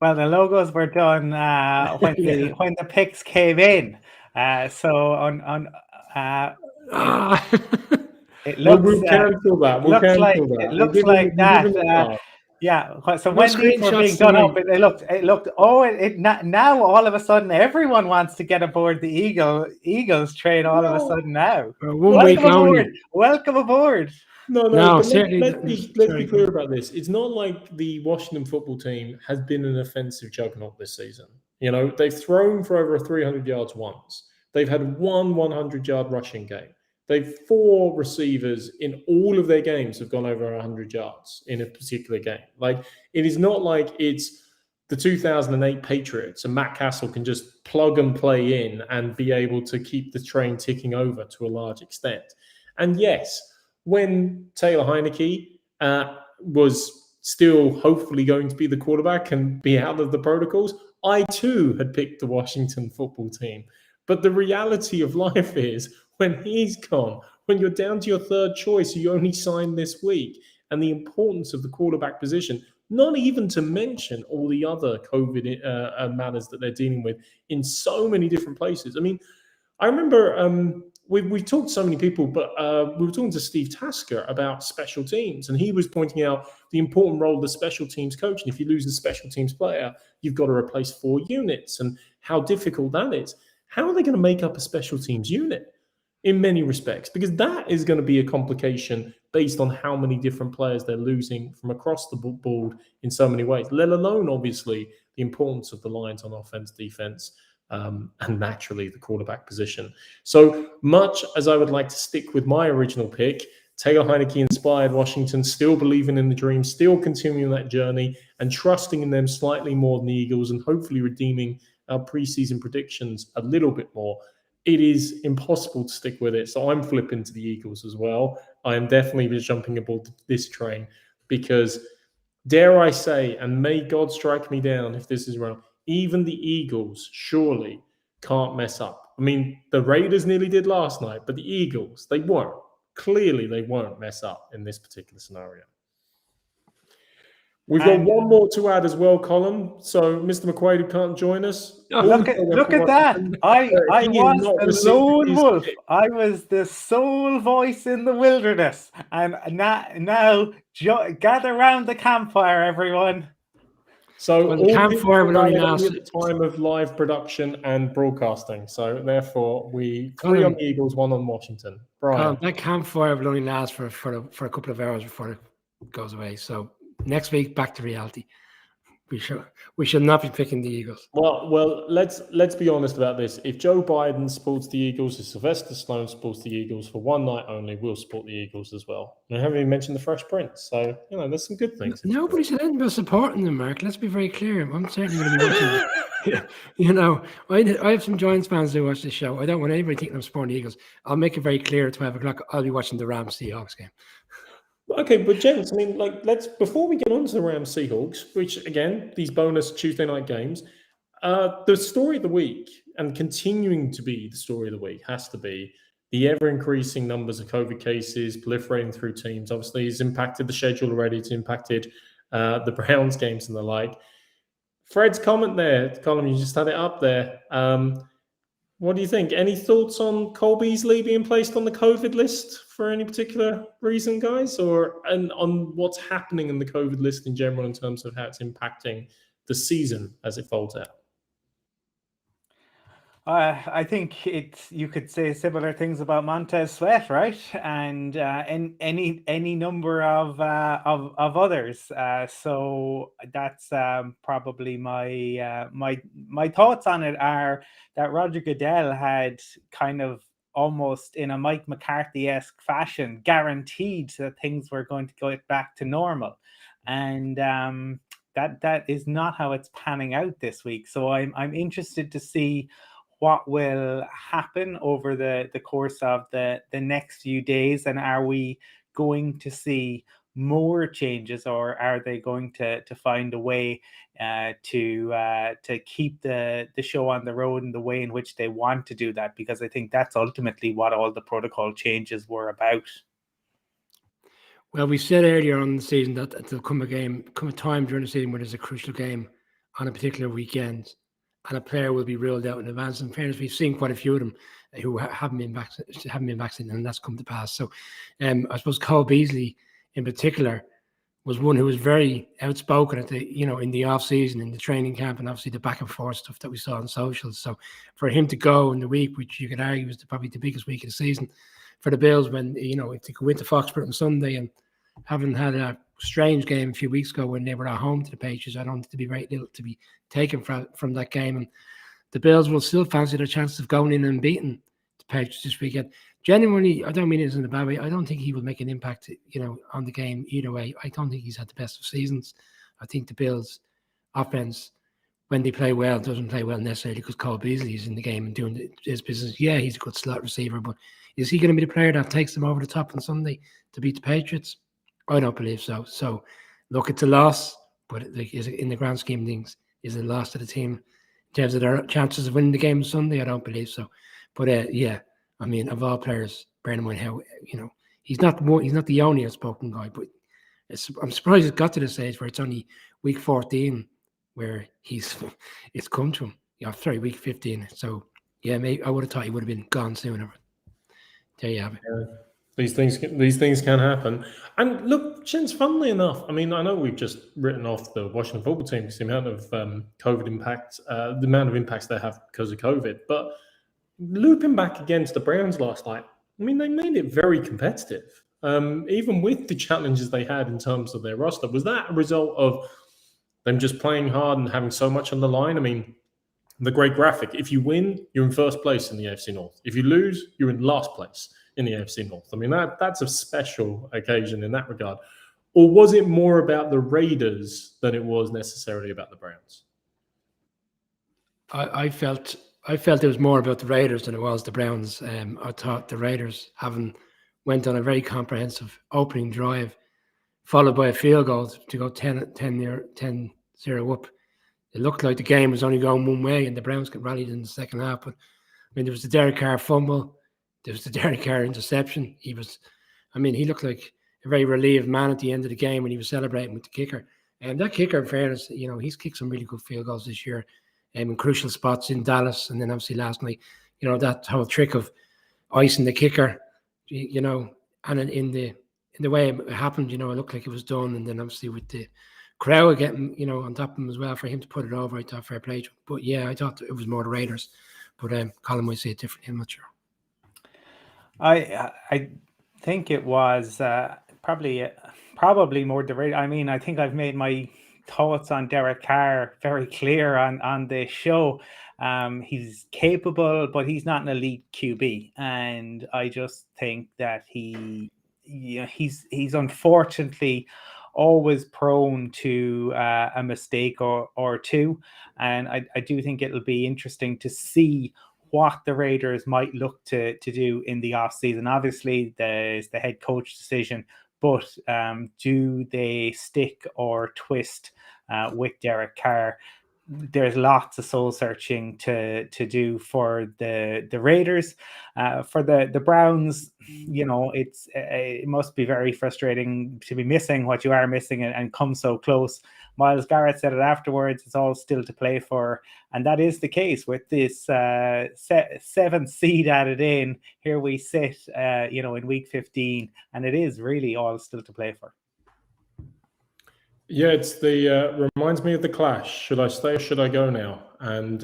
Well, the logos were done when the picks came in. So on it looks we'll cancel that. It looks like that. Yeah. So when these were being done up, it looked. Now all of a sudden everyone wants to get aboard the Eagles train. All of a sudden now. Welcome aboard. No. Let's be clear about this. It's not like the Washington football team has been an offensive juggernaut this season. They've thrown for over 300 yards once. They've had one 100-yard rushing game. They've 4 receivers in all of their games have gone over 100 yards in a particular game. Like, it is not like it's the 2008 Patriots and Matt Castle can just plug and play in and be able to keep the train ticking over to a large extent. And yes, when Taylor Heineke was still hopefully going to be the quarterback and be out of the protocols, I too had picked the Washington football team. But the reality of life is, when he's gone, when you're down to your third choice, you only signed this week, and the importance of the quarterback position, not even to mention all the other COVID matters that they're dealing with in so many different places. I mean, I remember we've talked to so many people, but we were talking to Steve Tasker about special teams, and he was pointing out the important role of the special teams coach. And if you lose the special teams player, you've got to replace 4 units, and how difficult that is. How are they going to make up a special teams unit in many respects? Because that is going to be a complication based on how many different players they're losing from across the board in so many ways, let alone, obviously, the importance of the lines on offense, defense, and naturally the quarterback position. So much as I would like to stick with my original pick, Taylor Heineke inspired Washington, still believing in the dream, still continuing that journey and trusting in them slightly more than the Eagles, and hopefully redeeming our preseason predictions a little bit more. It is impossible to stick with it. So I'm flipping to the Eagles as well. I am definitely jumping aboard this train because, dare I say, and may God strike me down if this is wrong, even the Eagles surely can't mess up. I mean, the Raiders nearly did last night, but the Eagles, they won't. Clearly, they won't mess up in this particular scenario. We've got one more to add as well, Colin. So, Mr. McQuaid, who can't join us. Look at that. I was the lone wolf. I was the sole voice in the wilderness. And now gather around the campfire, everyone. So the campfire will only last at the time of live production and broadcasting. So therefore, we 3 on the Eagles, 1 on Washington. Brian, that campfire will only last for a couple of hours before it goes away. So next week, back to reality. We should not be picking the Eagles. Well, let's be honest about this. If Joe Biden supports the Eagles, if Sylvester Stallone supports the Eagles for one night only, we'll support the Eagles as well. I haven't even mentioned the Fresh Prince, so there's some good things. Nobody said anything about supporting them, Mark. Let's be very clear. I'm certainly going to be watching. I have some Giants fans who watch this show. I don't want anybody thinking I'm supporting the Eagles. I'll make it very clear at 12 o'clock. I'll be watching the Rams Seahawks game. Okay, but gents, I mean, let's before we get on to the Rams Seahawks, which again, these bonus Tuesday night games, the story of the week and continuing to be the story of the week has to be the ever increasing numbers of COVID cases proliferating through teams. Obviously, it's impacted the schedule already. It's impacted the Browns games and the like. Fred's comment there, Colin, you just had it up there. What do you think? Any thoughts on Cole Beasley being placed on the COVID list for any particular reason, guys? And on what's happening in the COVID list in general in terms of how it's impacting the season as it folds out? I think you could say similar things about Montez Sweat, right? And any number of others. So that's probably my thoughts on it are that Roger Goodell had kind of almost in a Mike McCarthy-esque fashion guaranteed that things were going to go back to normal, and that is not how it's panning out this week. So I'm interested to see what will happen over the course of the next few days, and are we going to see more changes, or are they going to find a way to keep the show on the road in the way in which they want to do that? Because I think that's ultimately what all the protocol changes were about. Well, we said earlier on in the season that there'll come a time during the season where there's a crucial game on a particular weekend, and a player will be ruled out in advance. In fairness, we've seen quite a few of them who haven't been vaccinated, and that's come to pass. So, I suppose Cole Beasley, in particular, was one who was very outspoken at in the off season, in the training camp, and obviously the back and forth stuff that we saw on socials. So, for him to go in the week, which you could argue was probably the biggest week of the season for the Bills, when if they could win to Foxborough on Sunday, and having had a strange game a few weeks ago when they were at home to the Patriots, I don't think there'd be very little to be taken from that game. And the Bills will still fancy their chances of going in and beating the Patriots this weekend. Genuinely, I don't mean it in a bad way. I don't think he will make an impact, on the game either way. I don't think he's had the best of seasons. I think the Bills' offense, when they play well, doesn't play well necessarily because Cole Beasley is in the game and doing his business. Yeah, he's a good slot receiver, but is he going to be the player that takes them over the top on Sunday to beat the Patriots? I don't believe so. So, look, it's a loss, but in the grand scheme of things, is it a loss to the team in terms of their chances of winning the game on Sunday? I don't believe so. But yeah, I mean, of all players, bearing in mind how he's not the only outspoken guy, but I'm surprised it got to the stage where it's only week 14 where it's come to him. Sorry, week 15. So yeah, maybe I would have thought he would have been gone sooner. there you have it. These things can happen. And look, Chins, funnily enough, I mean, I know we've just written off the Washington football team because the amount of COVID impact, the amount of impacts they have because of COVID. But looping back against the Browns last night, I mean, they made it very competitive. Even with the challenges they had in terms of their roster, was that a result of them just playing hard and having so much on the line? I mean, the great graphic, if you win, you're in first place in the AFC North. If you lose, you're in last place in the AFC North. I mean, that's a special occasion in that regard. Or was it more about the Raiders than it was necessarily about the Browns? I felt it was more about the Raiders than it was the Browns. I thought the Raiders, having went on a very comprehensive opening drive, followed by a field goal to go 10-0 up. It looked like the game was only going one way, and the Browns got rallied in the second half. But I mean, there was the Derek Carr fumble, there was the Derek Carr interception. He looked like a very relieved man at the end of the game when he was celebrating with the kicker. And that kicker, in fairness, he's kicked some really good field goals this year, in crucial spots in Dallas, and then obviously last night, that whole trick of icing the kicker, and in the way it happened, it looked like it was done, and then obviously with the crowd getting, on top of him as well, for him to put it over, I thought fair play to him. But yeah, I thought it was more the Raiders. But Colin might say it differently, I'm not sure. I think it was probably more the Raiders. I mean, I think I've made my thoughts on Derek Carr very clear on this show. He's capable, but he's not an elite QB, and I just think that he's unfortunately always prone to a mistake or two, and I do think it'll be interesting to see what the Raiders might look to do in the offseason. Obviously, there's the head coach decision, but do they stick or twist with Derek Carr? There's lots of soul searching to do for the Raiders. For the Browns, it must be very frustrating to be missing what you are missing and come so close. Myles Garrett said it afterwards, it's all still to play for, and that is the case with this 7th seed added in. Here we sit, in week 15, and it is really all still to play for. Yeah, it's the reminds me of the Clash. Should I stay or should I go now? And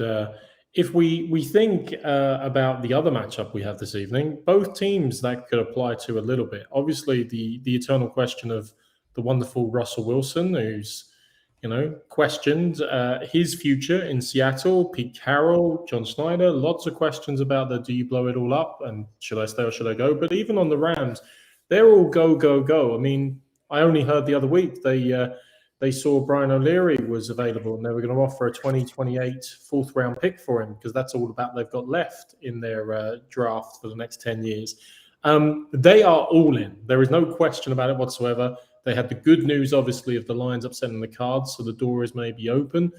if we think about the other matchup we have this evening, both teams that could apply to a little bit. Obviously, the eternal question of the wonderful Russell Wilson, who's questioned his future in Seattle. Pete Carroll, John Snyder, lots of questions about the do you blow it all up and should I stay or should I go? But even on the Rams, they're all go, go, go. I mean, I only heard the other week they saw Brian O'Leary was available and they were going to offer a 2028 fourth round pick for him because that's all about they've got left in their draft for the next 10 years. They are all in. There is no question about it whatsoever. They had the good news, obviously, of the Lions upsetting the Cards, so the door is maybe open.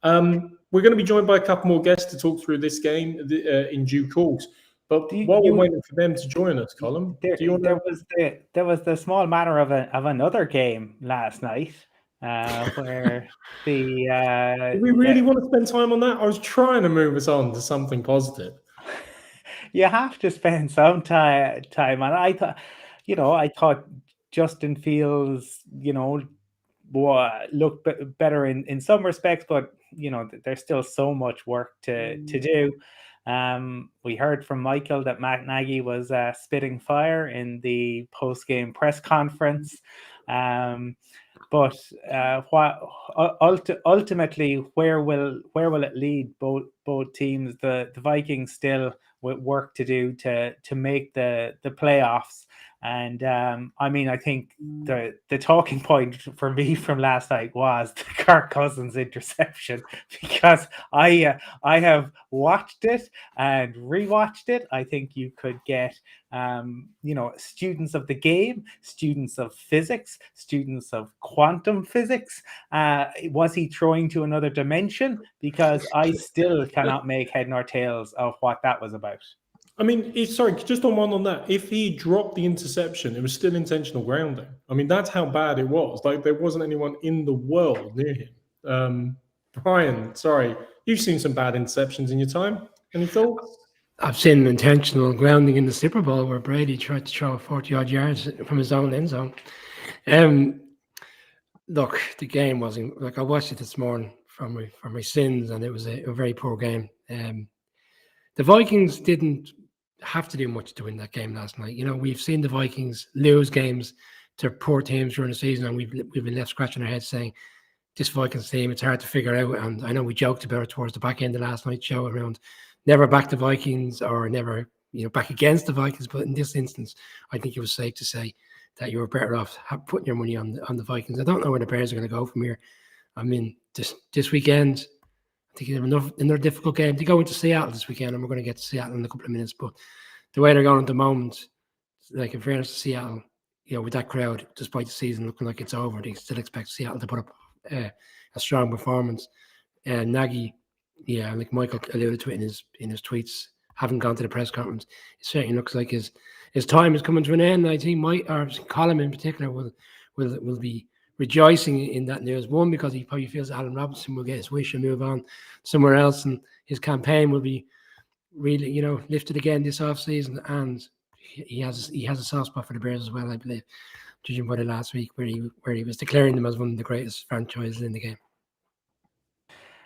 We're going to be joined by a couple more guests to talk through this game in due course. But while we're waiting for them to join us, Colin, there was the small matter of another game last night where the. Do we really want to spend time on that? I was trying to move us on to something positive. You have to spend some time, and I thought Justin Fields, looked better in some respects, but there's still so much work to do. We heard from Michael that Matt Nagy was spitting fire in the post-game press conference. But ultimately, where will it lead both teams? The Vikings still with work to do to make the playoffs. And I think the talking point for me from last night was the Kirk Cousins interception, because I have watched it and rewatched it. I think you could get students of the game, students of physics, students of quantum physics. Was he throwing to another dimension? Because I still cannot make head nor tails of what that was about. I mean, just on that. If he dropped the interception, it was still intentional grounding. I mean, that's how bad it was. Like, there wasn't anyone in the world near him. Brian, sorry, you've seen some bad interceptions in your time. Any thoughts? I've seen an intentional grounding in the Super Bowl where Brady tried to throw 40-odd yards from his own end zone. Look, the game wasn't like I watched it this morning from my sins, and it was a very poor game. The Vikings didn't have to do much to win that game last night. You know, we've seen the Vikings lose games to poor teams during the season, and we've been left scratching our heads saying this Vikings team, it's hard to figure out. And I know we joked about it towards the back end of last night's show around never back the Vikings or never, back against the Vikings. But in this instance, I think it was safe to say that you were better off putting your money on the Vikings. I don't know where the Bears are going to go from here. I mean, this weekend, I think they have another difficult game. They go into Seattle this weekend, and we're going to get to Seattle in a couple of minutes. But the way they're going at the moment, like in fairness to Seattle, with that crowd, despite the season looking like it's over, they still expect Seattle to put up a strong performance. Nagy, like Michael alluded to it in his tweets, haven't gone to the press conference. It certainly looks like his time is coming to an end. I think Colin in particular will be rejoicing in that news. One, because he probably feels Allen Robinson will get his wish and move on somewhere else, and his campaign will be really, lifted again this offseason. And he has a soft spot for the Bears as well, I believe, judging by the last week where he was declaring them as one of the greatest franchises in the game.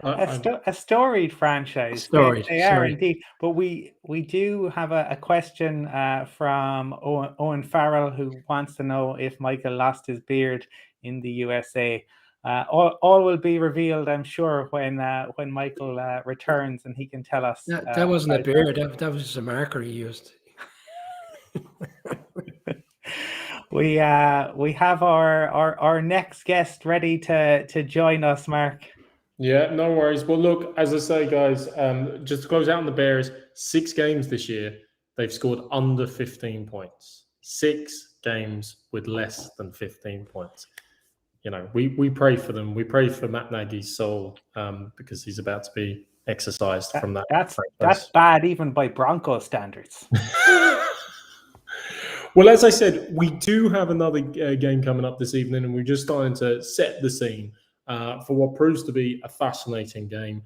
A storied franchise. They are indeed. But we do have a question from Owen Farrell, who wants to know if Michael lost his beard in the USA. All will be revealed, I'm sure, when Michael returns and he can tell us. That wasn't a beard. That was just a marker he used. We have our next guest ready to join us, Mark. Yeah, no worries. Well, look, as I say, guys, just to close out on the Bears, 6 games this year, they've scored under 15 points. 6 games with less than 15 points. We pray for them. We pray for Matt Nagy's soul because he's about to be exercised from that. That's bad even by Broncos standards. Well, as I said, we do have another game coming up this evening, and we're just starting to set the scene for what proves to be a fascinating game.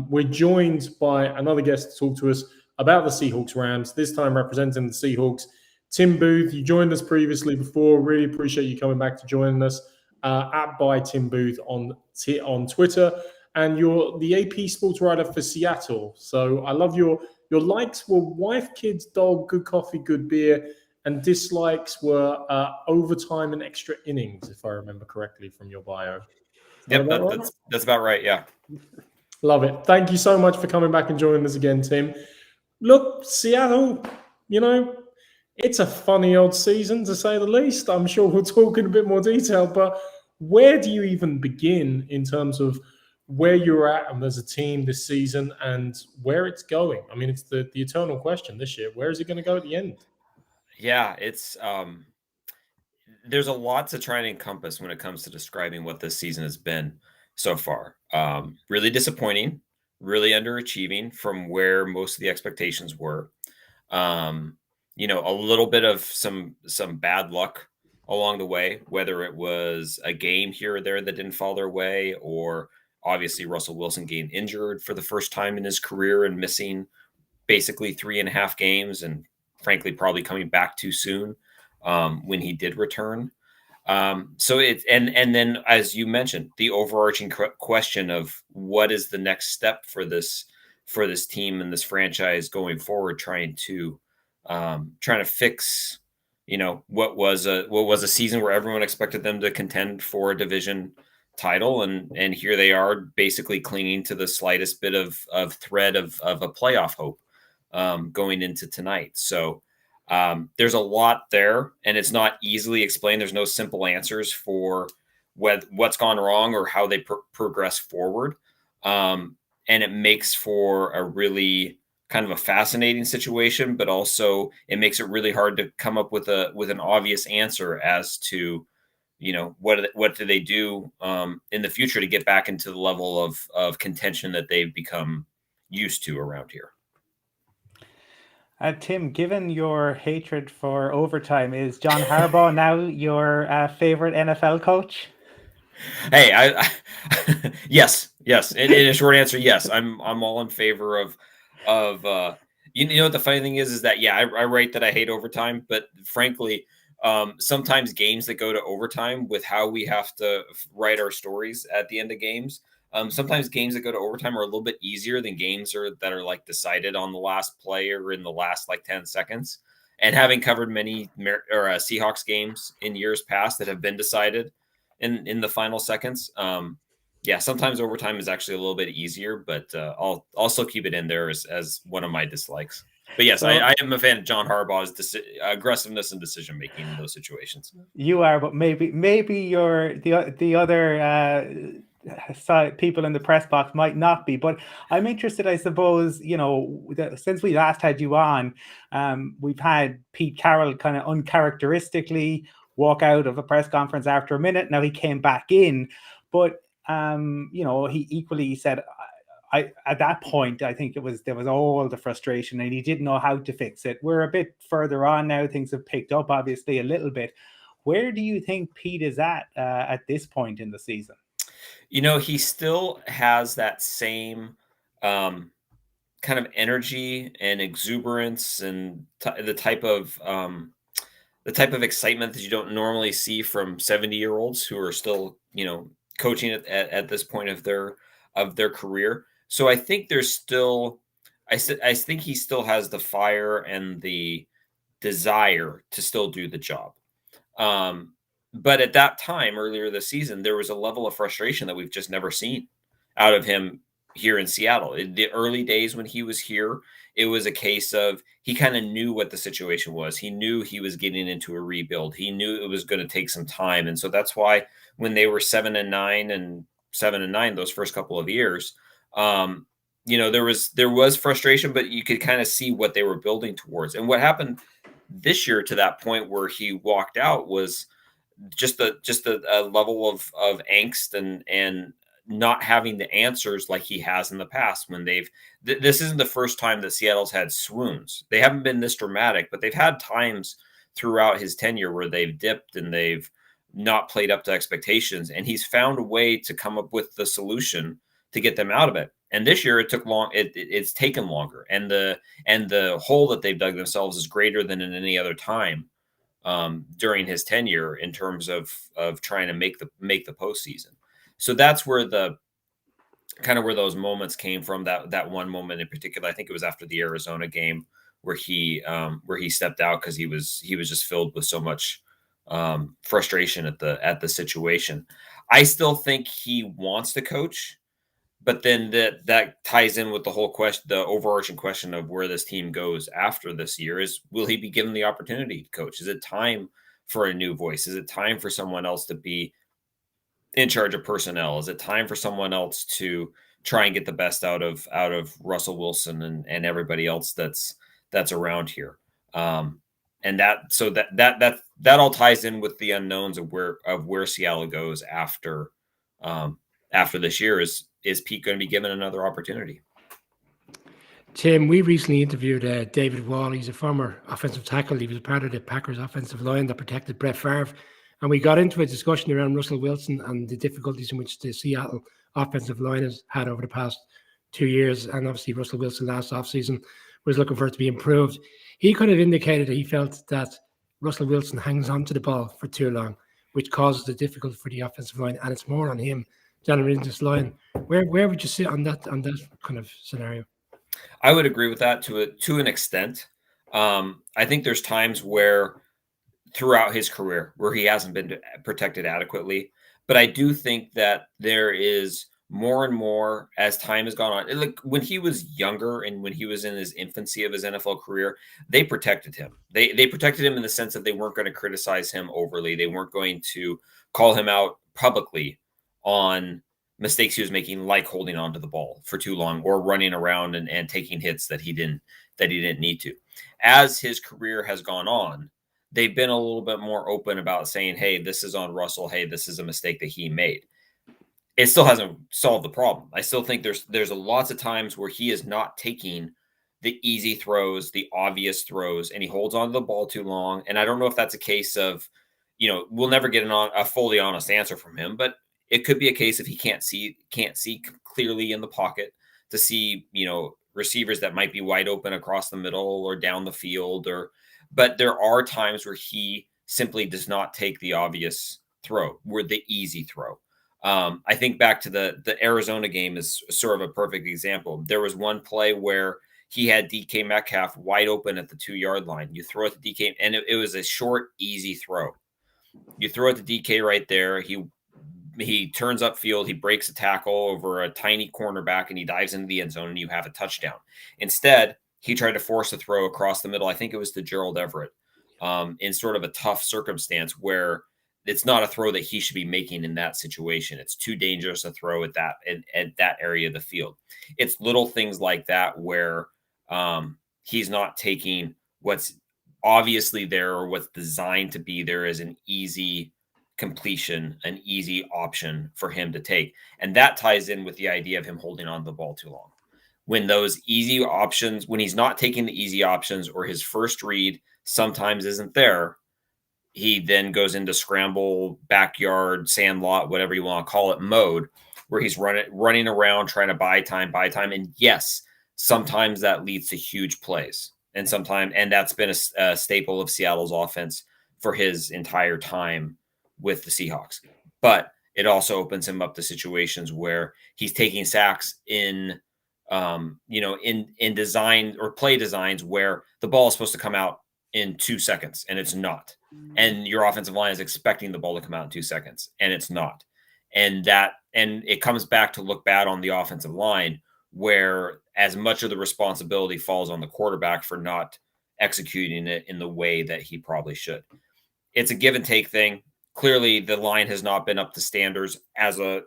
We're joined by another guest to talk to us about the Seahawks-Rams, this time representing the Seahawks. Tim Booth, you joined us previously before. Really appreciate you coming back to joining us at @ByTimBooth on Twitter. And you're the AP sports writer for Seattle. So I love your likes were wife, kids, dog, good coffee, good beer, and dislikes were overtime and extra innings, if I remember correctly from your bio. Yep, that's about right, yeah. Love it. Thank you so much for coming back and joining us again, Tim. Look, Seattle, it's a funny old season, to say the least. I'm sure we'll talk in a bit more detail, but where do you even begin in terms of where you're at as a team this season and where it's going? I mean, it's the eternal question this year. Where is it going to go at the end? Yeah, it's there's a lot to try and encompass when it comes to describing what this season has been so far. Really disappointing, really underachieving from where most of the expectations were. A little bit of some bad luck along the way, whether it was a game here or there that didn't fall their way, or obviously Russell Wilson getting injured for the first time in his career and missing basically 3.5 games, and frankly, probably coming back too soon when he did return. So and then, as you mentioned, the overarching question of what is the next step for this team and this franchise going forward, trying to fix, what was a season where everyone expected them to contend for a division title, and here they are basically clinging to the slightest bit of thread of a playoff hope going into tonight. So there's a lot there, and it's not easily explained. There's no simple answers for what's gone wrong or how they progress forward. And it makes for a really kind of a fascinating situation, but also it makes it really hard to come up with an obvious answer as to, what do they do in the future to get back into the level of contention that they've become used to around here. Tim, given your hatred for overtime, is John Harbaugh now your favorite NFL coach? Hey, yes. In a short answer, yes. I'm all in favor of You know what the funny thing is that yeah, I write that I hate overtime, but frankly, sometimes games that go to overtime with how we have to write our stories at the end of games. Sometimes games that go to overtime are a little bit easier than games that are like decided on the last play or in the last like 10 seconds. And having covered many Seahawks games in years past that have been decided in the final seconds, yeah, sometimes overtime is actually a little bit easier, but I'll also keep it in there as one of my dislikes. But yes, I am a fan of John Harbaugh's aggressiveness and decision making in those situations. You are, but maybe you're the other side, people in the press box might not be. But I'm interested, I suppose, since we last had you on, we've had Pete Carroll kind of uncharacteristically walk out of a press conference after a minute. Now he came back in, but he equally said, at that point, I think there was all the frustration and he didn't know how to fix it. We're a bit further on now. Things have picked up, obviously, a little bit. Where do you think Pete is at this point in the season? He still has that same kind of energy and exuberance and the type of excitement that you don't normally see from 70-year-olds who are still, coaching at this point of their career. So I think there's still, I think he still has the fire and the desire to still do the job. But at that time, earlier this season, there was a level of frustration that we've just never seen out of him here in Seattle. In the early days when he was here, it was a case of he kind of knew what the situation was. He knew he was getting into a rebuild. He knew it was going to take some time. And so that's why when they were 7-9 and 7-9, those first couple of years, there was frustration, but you could kind of see what they were building towards. And what happened this year to that point where he walked out was just a level of angst and not having the answers like he has in the past when this isn't the first time that Seattle's had swoons. They haven't been this dramatic, but they've had times throughout his tenure where they've dipped and they've not played up to expectations. And he's found a way to come up with the solution to get them out of it. And this year it took long. It's taken longer. And the hole that they've dug themselves is greater than in any other time during his tenure in terms of trying to make the postseason. So that's where where those moments came from. That one moment in particular, I think it was after the Arizona game where he stepped out because he was just filled with so much frustration at the situation. I still think he wants to coach, but then that ties in with the whole question, the overarching question of where this team goes after this year is, will he be given the opportunity to coach? Is it time for a new voice? Is it time for someone else to be in charge of personnel? Is it time for someone else to try and get the best out of Russell Wilson and everybody else that's around here? And that all ties in with the unknowns of where Seattle goes after this year. Is Pete going to be given another opportunity? Tim, we recently interviewed David Wall. He's a former offensive tackle. He was part of the Packers offensive line that protected Brett Favre. And we got into a discussion around Russell Wilson and the difficulties in which the Seattle offensive line has had over the past 2 years. And obviously Russell Wilson last offseason was looking for it to be improved. He kind of indicated that he felt that Russell Wilson hangs on to the ball for too long, which causes the difficulty for the offensive line. And it's more on him generating this line. Where would you sit on that kind of scenario? I would agree with that to an extent. I think there's times where throughout his career where he hasn't been protected adequately, but I do think that there is more and more as time has gone on. Like when he was younger and when he was in his infancy of his NFL career, they protected him. They protected him in the sense that they weren't going to criticize him overly. They weren't going to call him out publicly on mistakes he was making, like holding onto the ball for too long or running around and taking hits that he didn't need to. As his career has gone on, they've been a little bit more open about saying, hey, this is on Russell. Hey, this is a mistake that he made. It still hasn't solved the problem. I still think there's lots of times where he is not taking the easy throws, the obvious throws, and he holds on to the ball too long. And I don't know if that's a case of, we'll never get a fully honest answer from him, but it could be a case if he can't see clearly in the pocket to see, receivers that might be wide open across the middle or down the field, but there are times where he simply does not take the obvious throw, or the easy throw. I think back to the Arizona game is sort of a perfect example. There was one play where he had DK Metcalf wide open at the 2-yard line. You throw it to DK, and it was a short, easy throw. You throw it to DK right there. He turns upfield. He breaks a tackle over a tiny cornerback, and he dives into the end zone, and you have a touchdown. Instead, he tried to force a throw across the middle. I think it was to Gerald Everett, in sort of a tough circumstance where it's not a throw that he should be making in that situation. It's too dangerous a throw at that area of the field. It's little things like that where he's not taking what's obviously there or what's designed to be there as an easy completion, an easy option for him to take. And that ties in with the idea of him holding on to the ball too long. When those easy options, when he's not taking the easy options, or his first read sometimes isn't there, he then goes into scramble, backyard, sandlot, whatever you want to call it, mode, where he's running around trying to buy time. And yes, sometimes that leads to huge plays. And that's been a staple of Seattle's offense for his entire time with the Seahawks. But it also opens him up to situations where he's taking sacks in design or play designs where the ball is supposed to come out in 2 seconds and it's not. And your offensive line is expecting the ball to come out in 2 seconds and it's not. And it comes back to look bad on the offensive line, where as much of the responsibility falls on the quarterback for not executing it in the way that he probably should. It's a give and take thing. Clearly the line has not been up to standards as a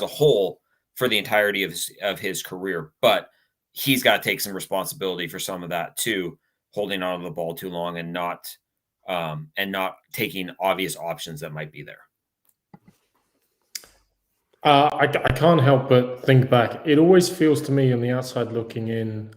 whole for the entirety of his career, but he's got to take some responsibility for some of that too, holding on to the ball too long and not taking obvious options that might be there. I can't help but think back. It always feels to me on the outside looking in,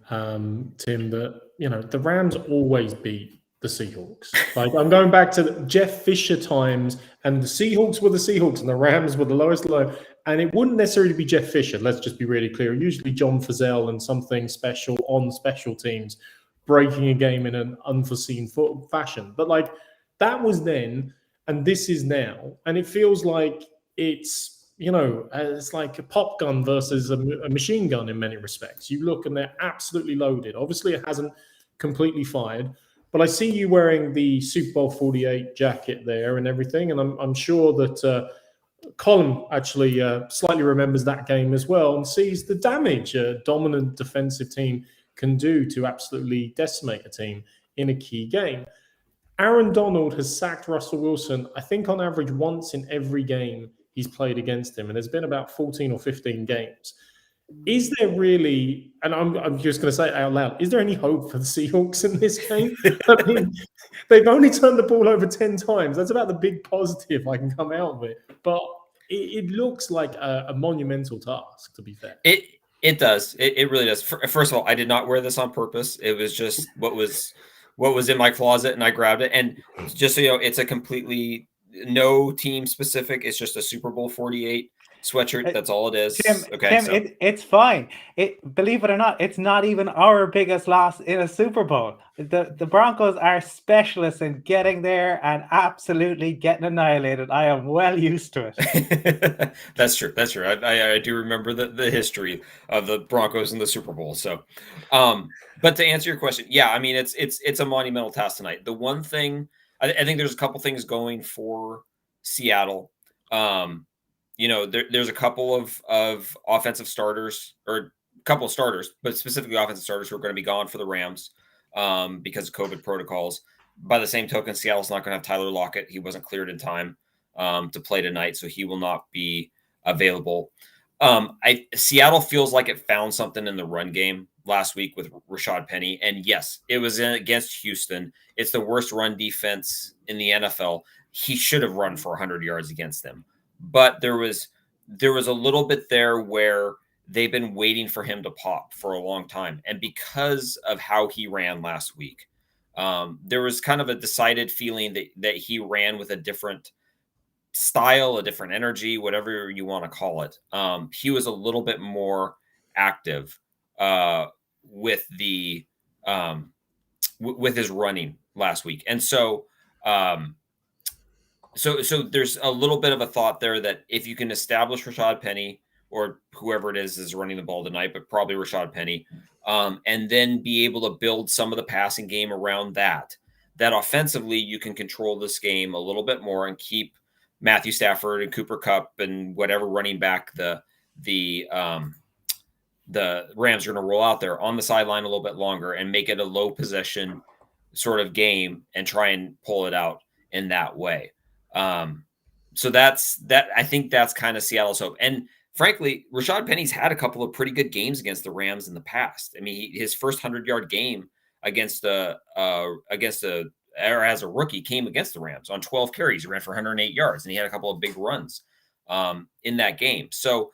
Tim, that the Rams always beat the Seahawks. Like, I'm going back to the Jeff Fisher times, and the Seahawks were the Seahawks, and the Rams were the lowest low. And it wouldn't necessarily be Jeff Fisher. Let's just be really clear. Usually John Fazell and something special on special teams, breaking a game in an unforeseen fashion. But like, that was then, and this is now, and it feels like it's like a pop gun versus a machine gun in many respects. You look and they're absolutely loaded. Obviously, it hasn't completely fired, but I see you wearing the Super Bowl 48 jacket there and everything, and I'm sure that Colin actually slightly remembers that game as well and sees the damage a dominant defensive team can do to absolutely decimate a team in a key game. Aaron Donald has sacked Russell Wilson, I think, on average once in every game he's played against him, and there's been about 14 or 15 games. Is there really, and I'm just going to say it out loud, is there any hope for the Seahawks in this game? I mean, they've only turned the ball over 10 times. That's about the big positive I can come out of it. But it looks like a monumental task, to be fair. It does. It really does. First of all, I did not wear this on purpose. It was just what was in my closet, and I grabbed it. And just so you know, it's a completely no team specific. It's just a Super Bowl 48 sweatshirt. That's all it is. Tim, it's fine. Believe it or not, it's not even our biggest loss in a Super Bowl. The Broncos are specialists in getting there and absolutely getting annihilated. I am well used to it. That's true. I do remember the history of the Broncos in the Super Bowl. So, but to answer your question, yeah, I mean, it's a monumental task tonight. The one thing, I think there's a couple things going for Seattle. There's a couple of offensive starters, or a couple of starters, but specifically offensive starters who are going to be gone for the Rams because of COVID protocols. By the same token, Seattle's not going to have Tyler Lockett. He wasn't cleared in time to play tonight, so he will not be available. Seattle feels like it found something in the run game last week with Rashad Penny. And yes, it was against Houston. It's the worst run defense in the NFL. He should have run for 100 yards against them. But there was a little bit there where they've been waiting for him to pop for a long time. And because of how he ran last week, there was kind of a decided feeling that he ran with a different style, a different energy, whatever you want to call it. He was a little bit more active with the with his running last week. And so so there's a little bit of a thought there that if you can establish Rashad Penny or whoever it is running the ball tonight, but probably Rashad Penny, and then be able to build some of the passing game around that offensively you can control this game a little bit more and keep Matthew Stafford and Cooper Kupp and whatever running back the Rams are going to roll out there on the sideline a little bit longer and make it a low possession sort of game and try and pull it out in that way. So that's that. I think that's kind of Seattle's hope. And frankly, Rashad Penny's had a couple of pretty good games against the Rams in the past. I mean, his first 100-yard game against or as a rookie came against the Rams on 12 carries. He ran for 108 yards, and he had a couple of big runs in that game. So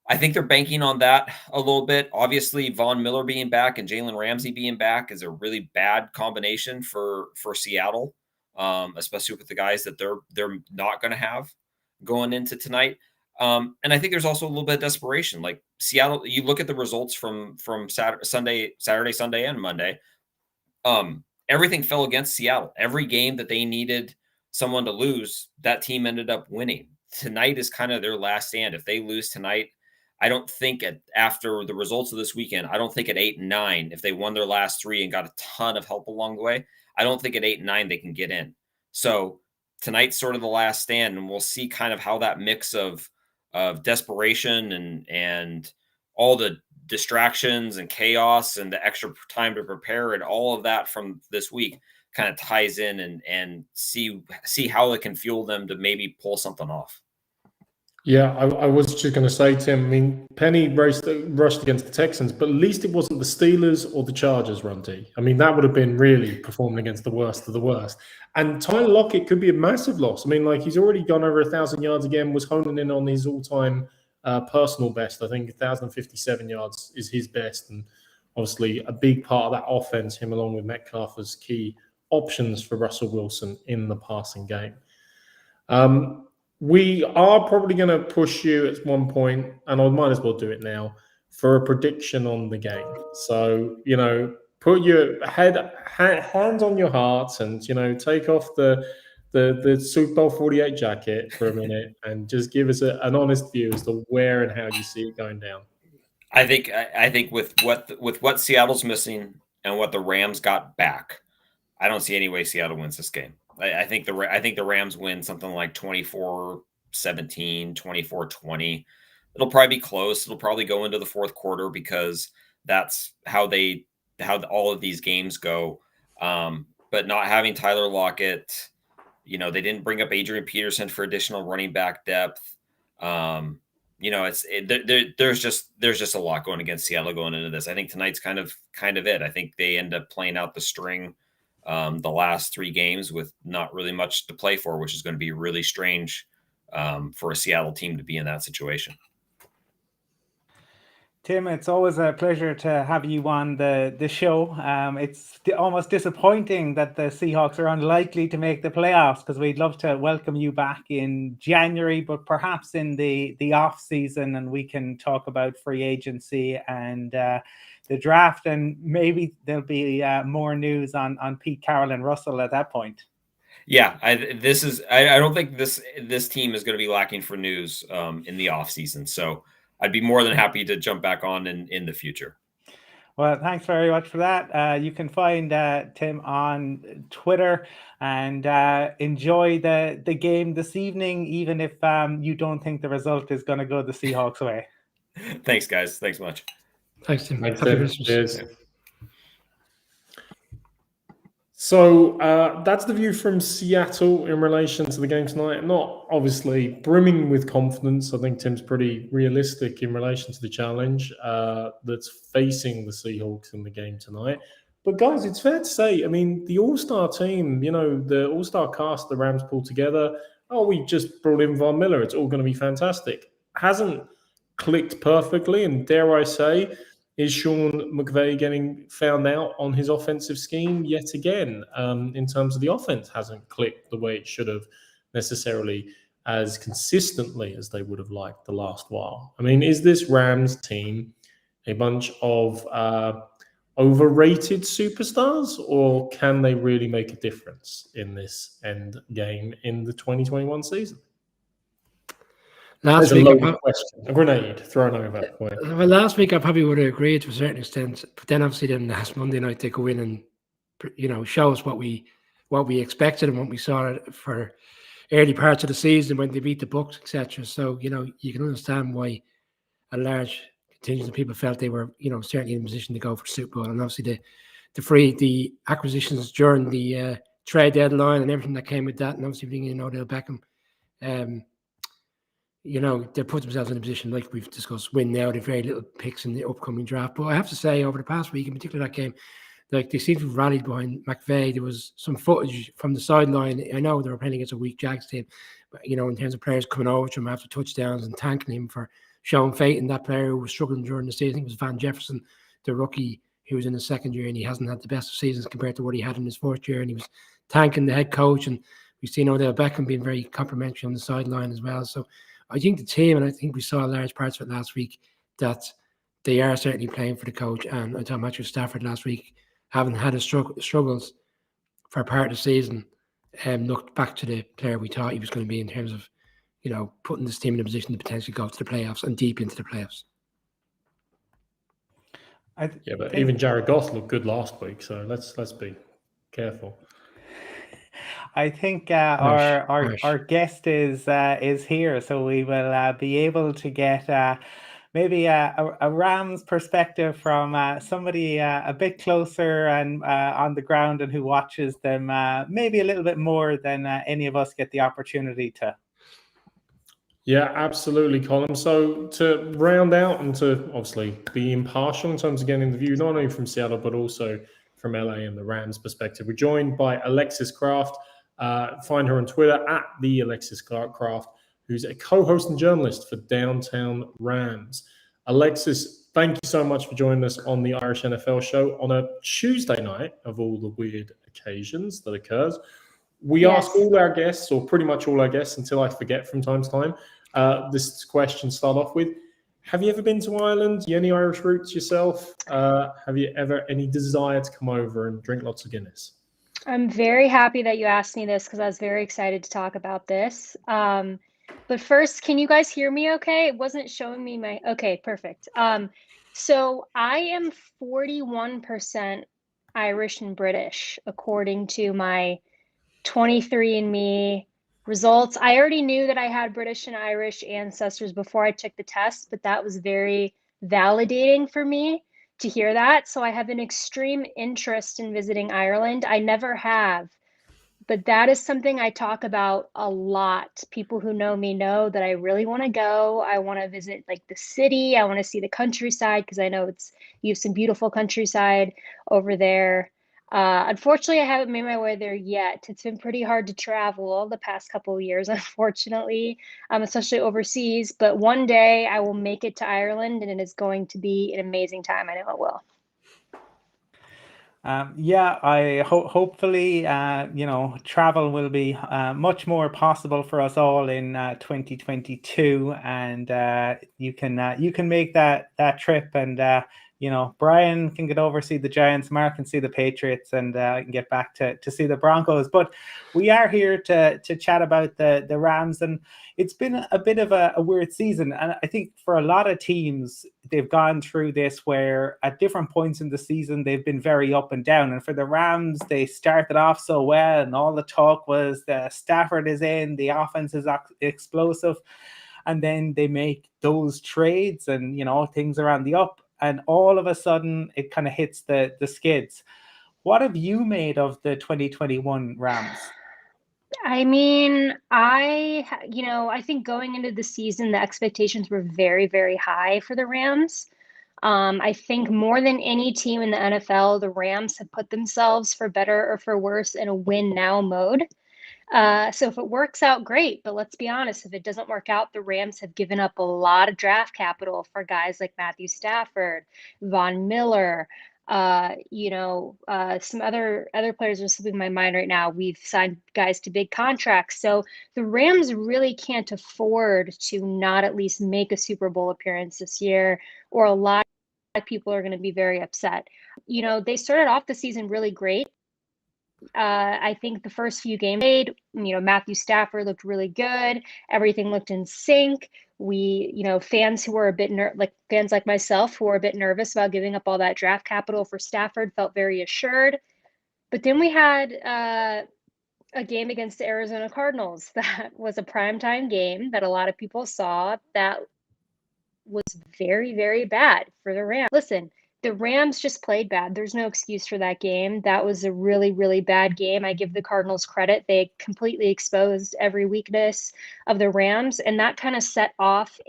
I think they're banking on that a little bit. Obviously, Von Miller being back and Jalen Ramsey being back is a really bad combination for Seattle, especially with the guys that they're not going to have going into tonight. And I think there's also a little bit of desperation. Like Seattle, you look at the results from Saturday, Sunday, and Monday. Everything fell against Seattle. Every game that they needed someone to lose, that team ended up winning. Tonight is kind of their last stand. If they lose tonight, I don't think after the results of this weekend, I don't think at 8 and 9, if they won their last 3 and got a ton of help along the way, I don't think at 8 and 9 they can get in. So tonight's sort of the last stand, and we'll see kind of how that mix of desperation and all the distractions and chaos and the extra time to prepare and all of that from this week kind of ties in and see how it can fuel them to maybe pull something off. Yeah, I was just going to say, Tim, I mean, Penny rushed against the Texans, but at least it wasn't the Steelers or the Chargers, Runty. I mean, that would have been really performing against the worst of the worst. And Tyler Lockett could be a massive loss. I mean, like, he's already gone over 1,000 yards again, was honing in on his all-time personal best. I think 1,057 yards is his best. And obviously a big part of that offense, him along with Metcalf, as key options for Russell Wilson in the passing game. We are probably going to push you at one point, and I might as well do it now, for a prediction on the game. So, put your hands on your heart and, take off the Super Bowl 48 jacket for a minute and just give us an honest view as to where and how you see it going down. I think with what Seattle's missing and what the Rams got back, I don't see any way Seattle wins this game. I think the Rams win something like 24-17, 24-20. It'll probably be close. It'll probably go into the fourth quarter because that's how all of these games go. But not having Tyler Lockett, they didn't bring up Adrian Peterson for additional running back depth. There's just a lot going against Seattle going into this. I think tonight's kind of it. I think they end up playing out the string the last 3 games with not really much to play for, which is going to be really strange for a Seattle team to be in that situation. Tim, it's always a pleasure to have you on the show. It's almost disappointing that the Seahawks are unlikely to make the playoffs because we'd love to welcome you back in January, but perhaps in the off season, and we can talk about free agency and the draft, and maybe there'll be more news on Pete Carroll and Russell at that point. Yeah, I don't think this team is going to be lacking for news in the off season. So I'd be more than happy to jump back on in the future. Well, thanks very much for that. You can find Tim on Twitter and enjoy the game this evening, even if you don't think the result is going to go the Seahawks way. Thanks, guys. Thanks much. Thanks, Tim. Thanks, Happy Tim. Christmas. Cheers. So that's the view from Seattle in relation to the game tonight. Not obviously brimming with confidence. I think Tim's pretty realistic in relation to the challenge that's facing the Seahawks in the game tonight. But guys, it's fair to say, I mean, the All-Star team, the All-Star cast the Rams pulled together. Oh, we just brought in Von Miller. It's all going to be fantastic. Hasn't clicked perfectly, and dare I say, is Sean McVay getting found out on his offensive scheme yet again? In terms of the offense, hasn't clicked the way it should have necessarily as consistently as they would have liked the last while. I mean, is this Rams team a bunch of overrated superstars, or can they really make a difference in this end game in the 2021 season? Last That's a week, loaded question. A grenade thrown over for you. well, last week I probably would have agreed to a certain extent, but then obviously then last Monday night they go in and show us what we expected and what we saw for early parts of the season when they beat the Bucks, etc. So you can understand why a large contingent of people felt they were certainly in a position to go for Super Bowl, and obviously the acquisitions during the trade deadline and everything that came with that, and obviously bringing in Odell Beckham. They put themselves in a position, like we've discussed, win now. They have very little picks in the upcoming draft. But I have to say, over the past week, in particular that game, like they seem to have rallied behind McVay. There was some footage from the sideline. I know they were playing against a weak Jags team, but in terms of players coming over to him after touchdowns and thanking him for showing faith in that player who was struggling during the season. I think it was Van Jefferson, the rookie who was in his second year, and he hasn't had the best of seasons compared to what he had in his fourth year. And he was thanking the head coach, and we've seen Odell Beckham being very complimentary on the sideline as well. So I think the team, and I think we saw large parts of it last week, that they are certainly playing for the coach. And I thought Matthew Stafford last week, having had his struggles for part of the season, looked back to the player we thought he was going to be in terms of, putting this team in a position to potentially go to the playoffs and deep into the playoffs. But even Jared Goff looked good last week, so let's be careful. I think our guest is here, so we will be able to get maybe a Rams perspective from somebody a bit closer and on the ground and who watches them maybe a little bit more than any of us get the opportunity to. Yeah, absolutely, Colin. So to round out and to obviously be impartial in terms of getting the view, not only from Seattle, but also from LA and the Rams perspective, we're joined by Alexis Kraft. Find her on Twitter at the Alexis Kraft, who's a co-host and journalist for Downtown Rams. Alexis, thank you so much for joining us on the Irish NFL show on a Tuesday night of all the weird occasions that occurs. We ask all our guests, or pretty much all our guests, until I forget from time to time, this question start off with, have you ever been to Ireland? You any Irish roots yourself? Have you ever any desire to come over and drink lots of Guinness? I'm very happy that you asked me this because I was very excited to talk about this. But first, can you guys hear me okay? It wasn't showing me my... Okay, perfect. So I am 41% Irish and British, according to my 23andMe results. I already knew that I had British and Irish ancestors before I took the test, but that was very validating for me to hear that. So I have an extreme interest in visiting Ireland. I never have, but that is something I talk about a lot. People who know me know that I really want to go. I want to visit like the city. I want to see the countryside because I know you have some beautiful countryside over there. Unfortunately, I haven't made my way there yet. It's been pretty hard to travel the past couple of years, unfortunately, especially overseas. But one day I will make it to Ireland, and it is going to be an amazing time. I know it will. I hopefully travel will be much more possible for us all in 2022, and you can make that trip, and Brian can get over see the Giants, Mark can see the Patriots, and I can get back to see the Broncos. But we are here to chat about the Rams, and it's been a bit of a weird season. And I think for a lot of teams, they've gone through this where at different points in the season, they've been very up and down. And for the Rams, they started off so well, and all the talk was the Stafford is in, the offense is explosive. And then they make those trades and, things are on the up. And all of a sudden, it kind of hits the skids. What have you made of the 2021 Rams? I mean, I think going into the season, the expectations were very, very high for the Rams. I think more than any team in the NFL, the Rams have put themselves, for better or for worse, in a win now mode. So if it works out, great. But let's be honest, if it doesn't work out, the Rams have given up a lot of draft capital for guys like Matthew Stafford, Von Miller, some other players are slipping my mind right now. We've signed guys to big contracts. So the Rams really can't afford to not at least make a Super Bowl appearance this year, or a lot of people are going to be very upset. You know, they started off the season really great. I think the first few games played, you know, Matthew Stafford looked really good. Everything looked in sync. We, you know, fans who were a bit fans like myself who were a bit nervous about giving up all that draft capital for Stafford felt very assured. But then we had a game against the Arizona Cardinals that was a primetime game that a lot of people saw that was very, very bad for the Rams. Listen, the Rams just played bad. There's no excuse for that game. That was a really, really bad game. I give the Cardinals credit. They completely exposed every weakness of the Rams, and that kind of set off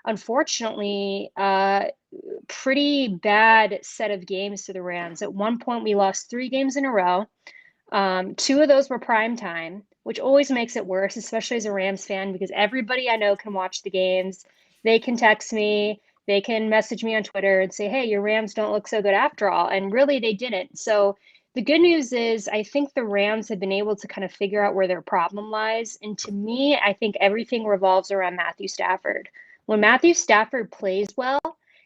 unfortunately, pretty bad set of games to the Rams. At one point, we lost 3 games in a row. 2 of those were prime time, which always makes it worse, especially as a Rams fan, because everybody I know can watch the games. They can text me, they can message me on Twitter and say, hey, your Rams don't look so good after all. And really, they didn't. So the good news is I think the Rams have been able to kind of figure out where their problem lies. And to me, I think everything revolves around Matthew Stafford. When Matthew Stafford plays well,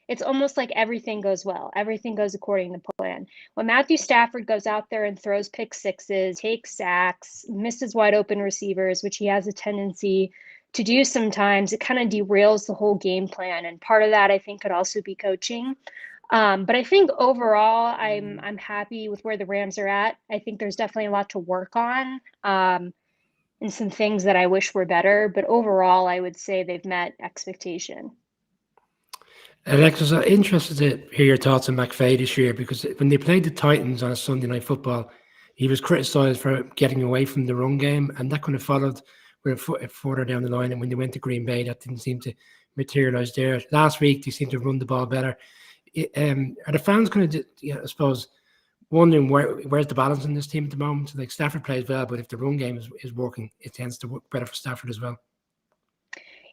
it's almost like everything goes well. Everything goes according to plan. When Matthew Stafford goes out there and throws pick sixes, takes sacks, misses wide open receivers, which he has a tendency to do sometimes, it kind of derails the whole game plan. And part of that, I think, could also be coaching. But I think overall, I'm happy with where the Rams are at. I think there's definitely a lot to work on, and some things that I wish were better. But overall, I would say they've met expectation. Alexis, I'm interested to hear your thoughts on McVay this year, because when they played the Titans on a Sunday Night Football, he was criticised for getting away from the run game, and that kind of followed further down the line. And when they went to Green Bay, that didn't seem to materialise there. Last week, they seemed to run the ball better. Are the fans kind of, I suppose, wondering where's the balance in this team at the moment? Like, Stafford plays well, but if the run game is working, it tends to work better for Stafford as well.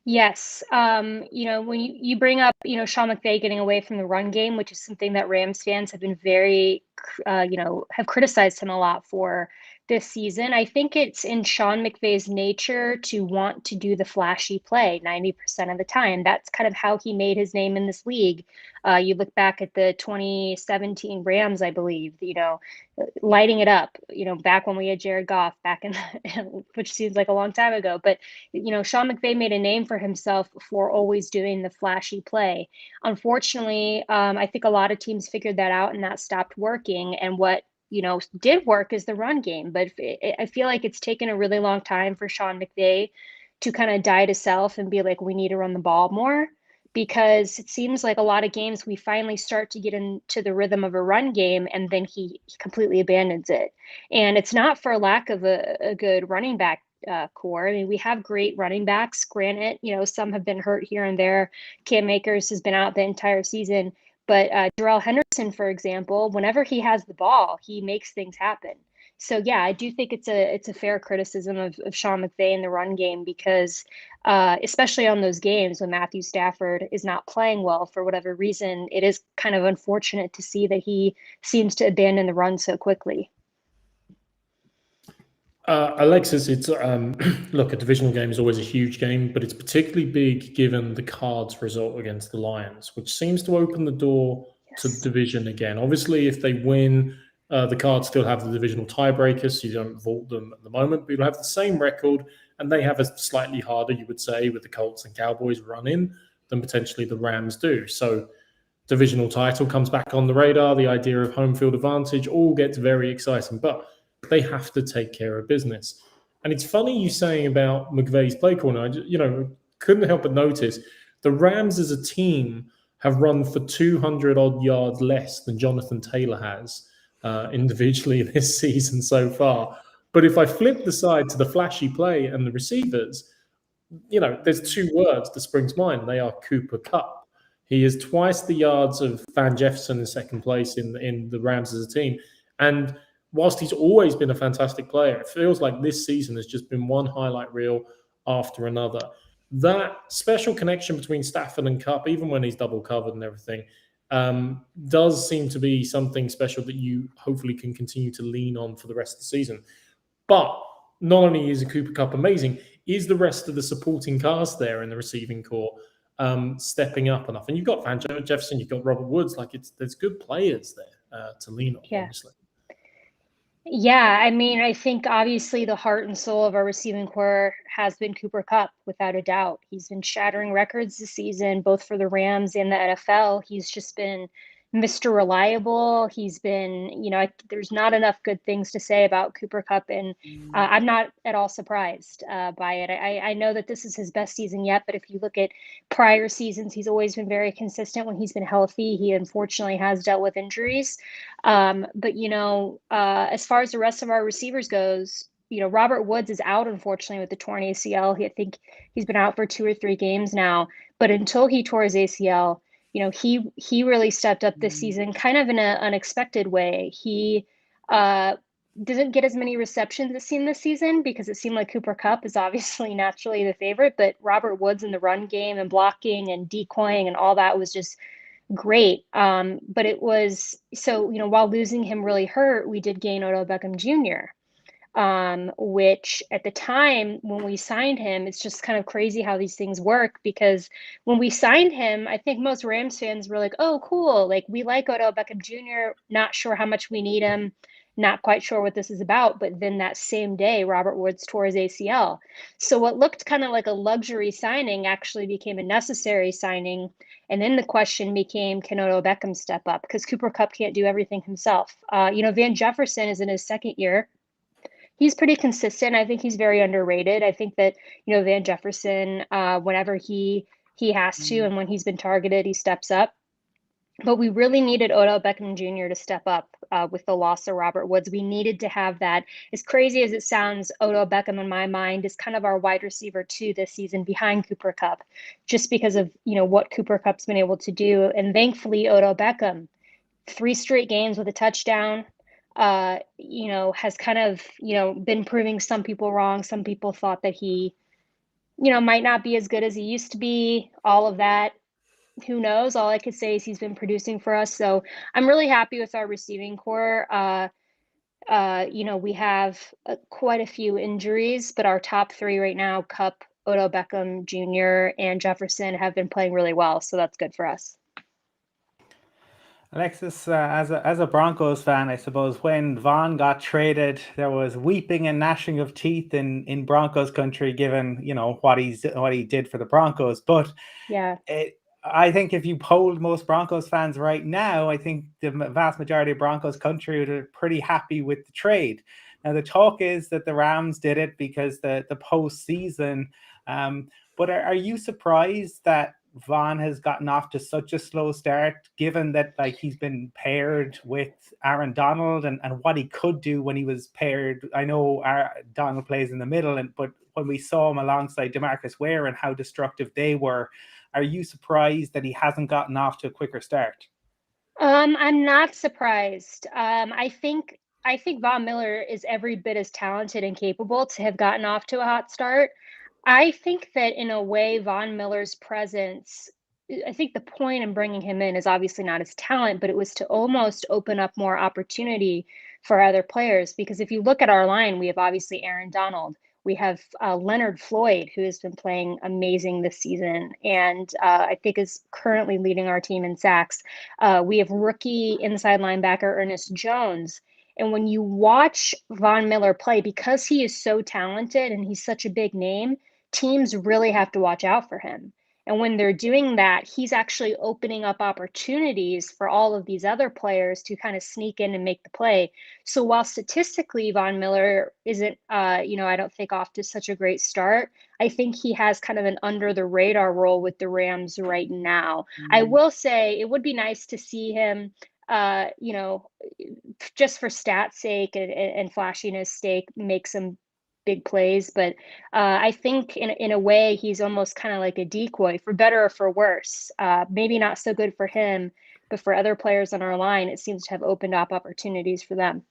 Yes. You know, when you bring up, you know, Sean McVay getting away from the run game, which is something that Rams fans have been very, you know, have criticized him a lot for this season. I think it's in Sean McVay's nature to want to do the flashy play 90% of the time. That's kind of how he made his name in this league. You look back at the 2017 Rams, I believe, you know, lighting it up, you know, back when we had Jared Goff back in, which seems like a long time ago. But, you know, Sean McVay made a name for himself for always doing the flashy play. Unfortunately, I think a lot of teams figured that out and that stopped working. And what, you know, did work is the run game. But I feel like it's taken a really long time for Sean McVay to kind of die to self and be like, we need to run the ball more, because it seems like a lot of games we finally start to get into the rhythm of a run game and then he completely abandons it. And it's not for lack of a good running back core. I mean, we have great running backs. Granted, you know, some have been hurt here and there. Cam Akers has been out the entire season. But Darrell Henderson, for example, whenever he has the ball, he makes things happen. So yeah, I do think it's a fair criticism of Sean McVay in the run game, because especially on those games when Matthew Stafford is not playing well for whatever reason, it is kind of unfortunate to see that he seems to abandon the run so quickly. Alexis, it's look, a divisional game is always a huge game, but it's particularly big given the Cards' result against the Lions, which seems to open the door to the division again. Obviously, if they win, the Cards still have the divisional tiebreaker, so you don't vault them at the moment, but you'll have the same record, and they have a slightly harder, you would say, with the Colts and Cowboys run in than potentially the Rams do. So divisional title comes back on the radar, the idea of home field advantage all gets very exciting, but they have to take care of business. And it's funny you saying about McVay's play corner. I couldn't help but notice the Rams as a team have run for 200 odd yards less than Jonathan Taylor has individually this season so far. But if I flip the side to the flashy play and the receivers, you know, there's 2 words that spring to mind. They are Cooper Kupp. He is twice the yards of Van Jefferson in second place in the Rams as a team. And whilst he's always been a fantastic player, it feels like this season has just been one highlight reel after another. That special connection between Stafford and Kupp, even when he's double covered and everything, does seem to be something special that you hopefully can continue to lean on for the rest of the season. But not only is Cooper Kupp amazing, is the rest of the supporting cast there in the receiving corps stepping up enough. And you've got Van Jefferson, you've got Robert Woods. Like there's good players there to lean on, honestly. Yeah, I mean, I think obviously the heart and soul of our receiving core has been Cooper Kupp, without a doubt. He's been shattering records this season, both for the Rams and the NFL. He's just been Mr. Reliable. He's been, there's not enough good things to say about Cooper Kupp, and I'm not at all surprised by it. I know that this is his best season yet, but if you look at prior seasons, he's always been very consistent when he's been healthy. He unfortunately has dealt with injuries. But as far as the rest of our receivers goes, Robert Woods is out, unfortunately, with the torn ACL. I think he's been out for 2 or 3 games now. But until he tore his ACL, he really stepped up this season, kind of in an unexpected way. He doesn't get as many receptions as seen this season because it seemed like Cooper Kupp is obviously naturally the favorite. But Robert Woods in the run game and blocking and decoying and all that was just great. But it was while losing him really hurt, we did gain Odell Beckham Jr., which at the time when we signed him, it's just kind of crazy how these things work, because when we signed him, I think most Rams fans were like, oh, cool. Like, we like Odell Beckham Jr., not sure how much we need him, not quite sure what this is about. But then that same day, Robert Woods tore his ACL. So what looked kind of like a luxury signing actually became a necessary signing. And then the question became, can Odell Beckham step up? Because Cooper Kupp can't do everything himself. Van Jefferson is in his second year. He's pretty consistent. I think he's very underrated. I think that, Van Jefferson, whenever he has to, and when he's been targeted, he steps up. But we really needed Odell Beckham Jr. to step up with the loss of Robert Woods. We needed to have that. As crazy as it sounds, Odell Beckham, in my mind, is kind of our wide receiver 2 this season behind Cooper Kupp, just because of, what Cooper Kupp's been able to do. And thankfully, Odell Beckham, 3 straight games with a touchdown, has kind of, been proving some people wrong. Some people thought that he, might not be as good as he used to be, all of that. Who knows? All I could say is he's been producing for us. So I'm really happy with our receiving core. We have quite a few injuries, but our top 3 right now, Kupp, Odell Beckham Jr., and Jefferson, have been playing really well. So that's good for us. Alexis, as a Broncos fan, I suppose when Von got traded, there was weeping and gnashing of teeth in Broncos country, given what he did for the Broncos. But yeah, I think if you polled most Broncos fans right now, I think the vast majority of Broncos country are pretty happy with the trade. Now the talk is that the Rams did it because the postseason. But are you surprised that Von has gotten off to such a slow start, given that he's been paired with Aaron Donald and what he could do when he was paired? I know Donald plays in the middle, but when we saw him alongside DeMarcus Ware and how destructive they were, are you surprised that he hasn't gotten off to a quicker start? I'm not surprised. I think Von Miller is every bit as talented and capable to have gotten off to a hot start. I think that in a way, Von Miller's presence, I think the point in bringing him in is obviously not his talent, but it was to almost open up more opportunity for other players. Because if you look at our line, we have obviously Aaron Donald. We have Leonard Floyd, who has been playing amazing this season, and I think is currently leading our team in sacks. We have rookie inside linebacker Ernest Jones. And when you watch Von Miller play, because he is so talented and he's such a big name, teams really have to watch out for him. And when they're doing that, he's actually opening up opportunities for all of these other players to kind of sneak in and make the play. So while statistically Von Miller isn't, I don't think off to such a great start, I think he has kind of an under the radar role with the Rams right now. I will say it would be nice to see him, just for stats sake and flashiness sake, make some big plays. But I think in a way, he's almost kind of like a decoy, for better or for worse. Maybe not so good for him, but for other players on our line, it seems to have opened up opportunities for them.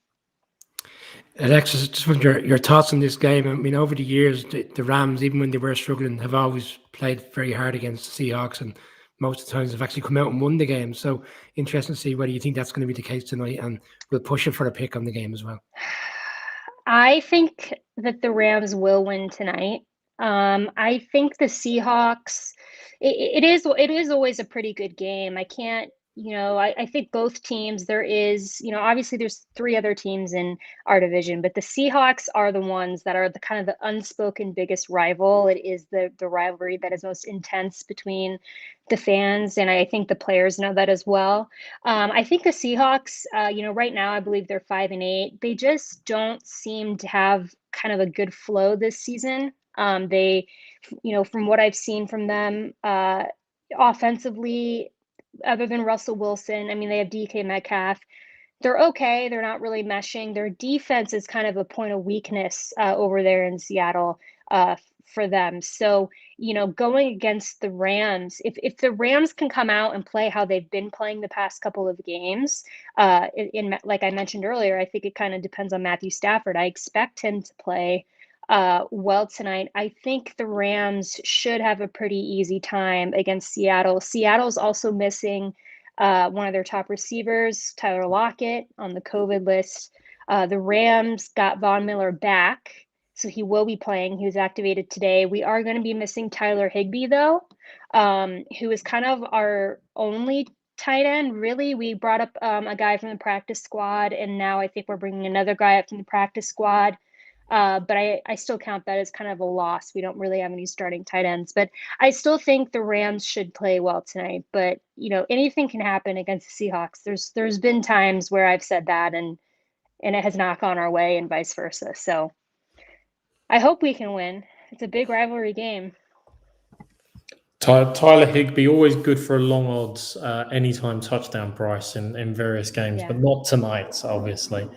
Alexis, just want your thoughts on this game. I mean, over the years, the Rams, even when they were struggling, have always played very hard against the Seahawks, and most of the times they've actually come out and won the game. So interesting to see whether you think that's going to be the case tonight, and we'll push it for a pick on the game as well. I think that the Rams will win tonight. I think the Seahawks. It is always a pretty good game. I can't. I think both teams. There is. Obviously there's three other teams in our division, but the Seahawks are the ones that are the kind of the unspoken biggest rival. It is the rivalry that is most intense between the fans, and I think the players know that as well. I think the Seahawks. Right now I believe they're 5-8. They just don't seem to have kind of a good flow this season. They, from what I've seen from them, offensively, other than Russell Wilson, I mean, they have DK Metcalf. They're okay. They're not really meshing. Their defense is kind of a point of weakness over there in Seattle for them. So, going against the Rams, if the Rams can come out and play how they've been playing the past couple of games, like I mentioned earlier, I think it kind of depends on Matthew Stafford. I expect him to play well tonight. I think the Rams should have a pretty easy time against Seattle. Seattle's also missing one of their top receivers, Tyler Lockett, on the COVID list. The Rams got Von Miller back, so he will be playing. He was activated today. We are going to be missing Tyler Higbee, though, who is kind of our only tight end. Really, we brought up a guy from the practice squad, and now I think we're bringing another guy up from the practice squad. But I still count that as kind of a loss. We don't really have any starting tight ends, but I still think the Rams should play well tonight. But anything can happen against the Seahawks. There's been times where I've said that, and it has not gone our way, and vice versa. So I hope we can win. It's a big rivalry game. Tyler Higbee, always good for a long odds anytime touchdown price in various games, but not tonight, obviously.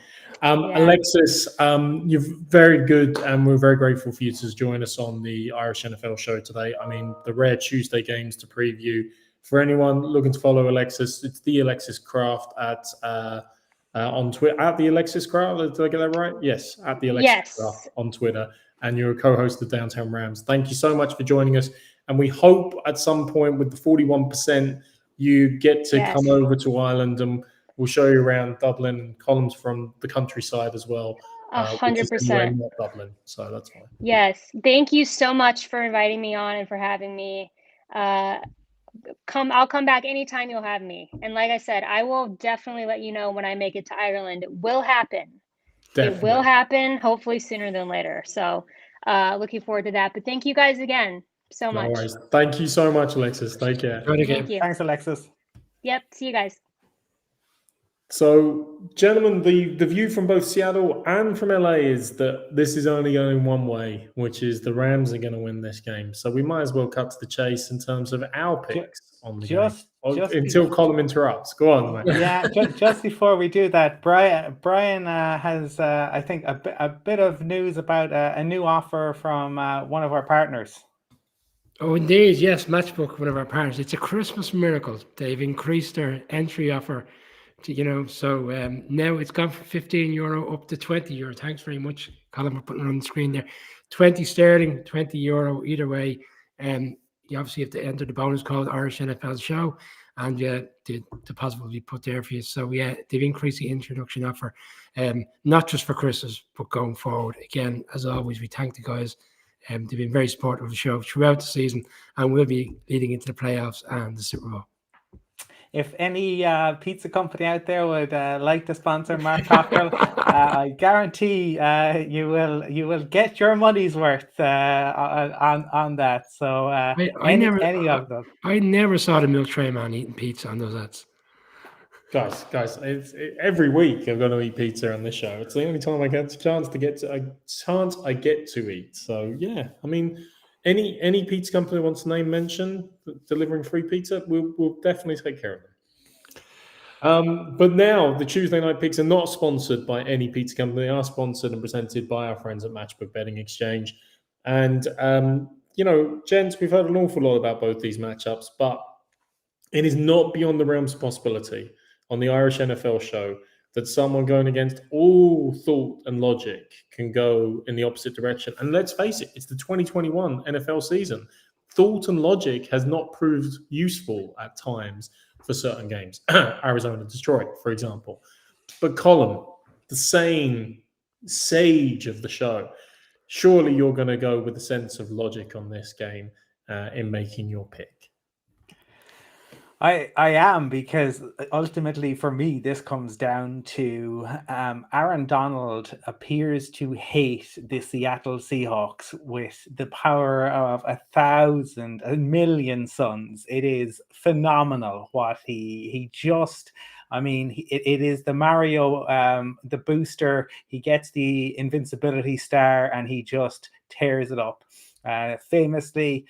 Alexis, you're very good, and we're very grateful for you to join us on the Irish NFL show today. I mean, the rare Tuesday games to preview. For anyone looking to follow Alexis, it's the Alexis Craft on Twitter. At the Alexis Craft, did I get that right? Yes, at the Alexis Craft on Twitter. And you're a co-host of Downtown Rams. Thank you so much for joining us. And we hope at some point with the 41%, you get to come over to Ireland, and we'll show you around Dublin and columns from the countryside as well. 100%. Not Dublin, so that's fine. Yes. Thank you so much for inviting me on and for having me. I'll come back anytime you'll have me. And like I said, I will definitely let you know when I make it to Ireland. It will happen. Definitely. It will happen, hopefully sooner than later. So looking forward to that. But thank you guys again so much. No worries. Thank you so much, Alexis. Take care. Thank you. Thanks, Alexis. Yep. See you guys. So, gentlemen, the view from both Seattle and from LA is that this is only going one way, which is the Rams are going to win this game. So we might as well cut to the chase in terms of our picks on the game. Until Colin interrupts. Go on, man. Yeah, just before we do that, Brian has, I think, a bit of news about a new offer from one of our partners. Oh, indeed. Yes, Matchbook, one of our partners. It's a Christmas miracle. They've increased their entry offer to, so now it's gone from €15 up to €20. Thanks very much, Colin, for putting it on the screen there. 20 sterling, €20 either way. You obviously have to enter the bonus code Irish NFL Show, and the deposit will be put there for you. So yeah, they've increased the introduction offer, not just for Christmas, but going forward. Again, as always, we thank the guys. They've been very supportive of the show throughout the season, and will be leading into the playoffs and the Super Bowl. If any pizza company out there would like to sponsor Mark Cockrell, I guarantee you will get your money's worth on that. So any of them. I never saw the milk tray man eating pizza on those ads. Guys, every week I'm going to eat pizza on this show. It's the only time I get a chance I get to eat. So yeah, I mean, any pizza company wants to name mention delivering free pizza, we'll definitely take care of them. But now the Tuesday night picks are not sponsored by any pizza company. They are sponsored and presented by our friends at Matchbook Betting Exchange. And gents, we've heard an awful lot about both these matchups, but it is not beyond the realms of possibility on the Irish NFL show that someone going against all thought and logic can go in the opposite direction. And let's face it, it's the 2021 NFL season. Thought and logic has not proved useful at times for certain games. Arizona, Detroit, for example. But Colin, the same sage of the show, surely you're going to go with a sense of logic on this game in making your pick. I am, because ultimately for me this comes down to Aaron Donald appears to hate the Seattle Seahawks with the power of 1,000, 1,000,000 suns. It is phenomenal what he just. I mean, it is the Mario, the booster. He gets the invincibility star and he just tears it up. Famously,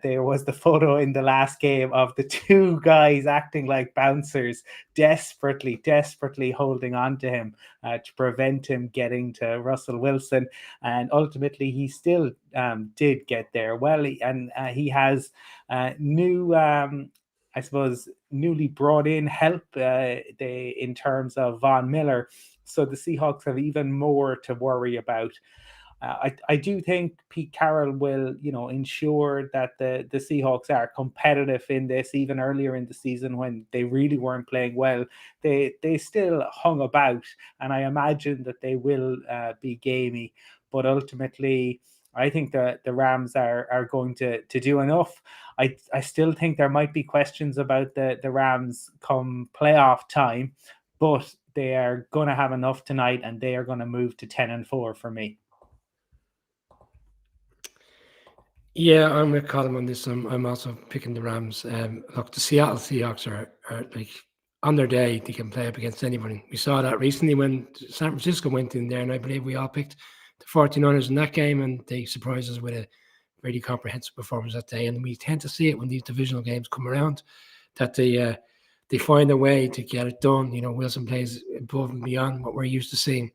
there was the photo in the last game of the two guys acting like bouncers, desperately holding on to him to prevent him getting to Russell Wilson. And ultimately, he still did get there. Well, he has new, I suppose, newly brought in help in terms of Von Miller. So the Seahawks have even more to worry about. I do think Pete Carroll will, ensure that the Seahawks are competitive in this. Even earlier in the season when they really weren't playing well, they still hung about, and I imagine that they will be gamey. But ultimately, I think that the Rams are going to do enough. I still think there might be questions about the Rams come playoff time, but they are going to have enough tonight, and they are going to move to 10-4 for me. Yeah, I'm with Colin on this. I'm also picking the Rams. Look, the Seattle Seahawks are like on their day. They can play up against anybody. We saw that recently when San Francisco went in there, and I believe we all picked the 49ers in that game, and they surprised us with a really comprehensive performance that day. And we tend to see it when these divisional games come around, that they find a way to get it done. Wilson plays above and beyond what we're used to seeing.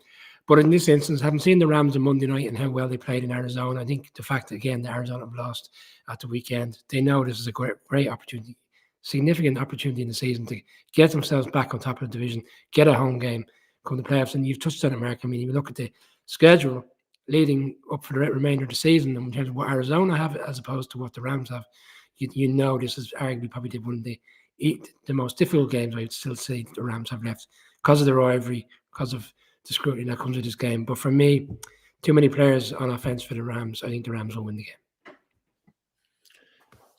But in this instance, having seen the Rams on Monday night and how well they played in Arizona, I think the fact that, again, the Arizona have lost at the weekend, they know this is a great opportunity, significant opportunity in the season to get themselves back on top of the division, get a home game, come to playoffs. And you've touched on it, Mark. I mean, you look at the schedule leading up for the remainder of the season in terms of what Arizona have as opposed to what the Rams have. You know this is arguably probably one of the most difficult games I would still say the Rams have left because of the rivalry, because of the scrutiny that comes with this game. But for me, too many players on offense for the Rams. I think the Rams will win the game.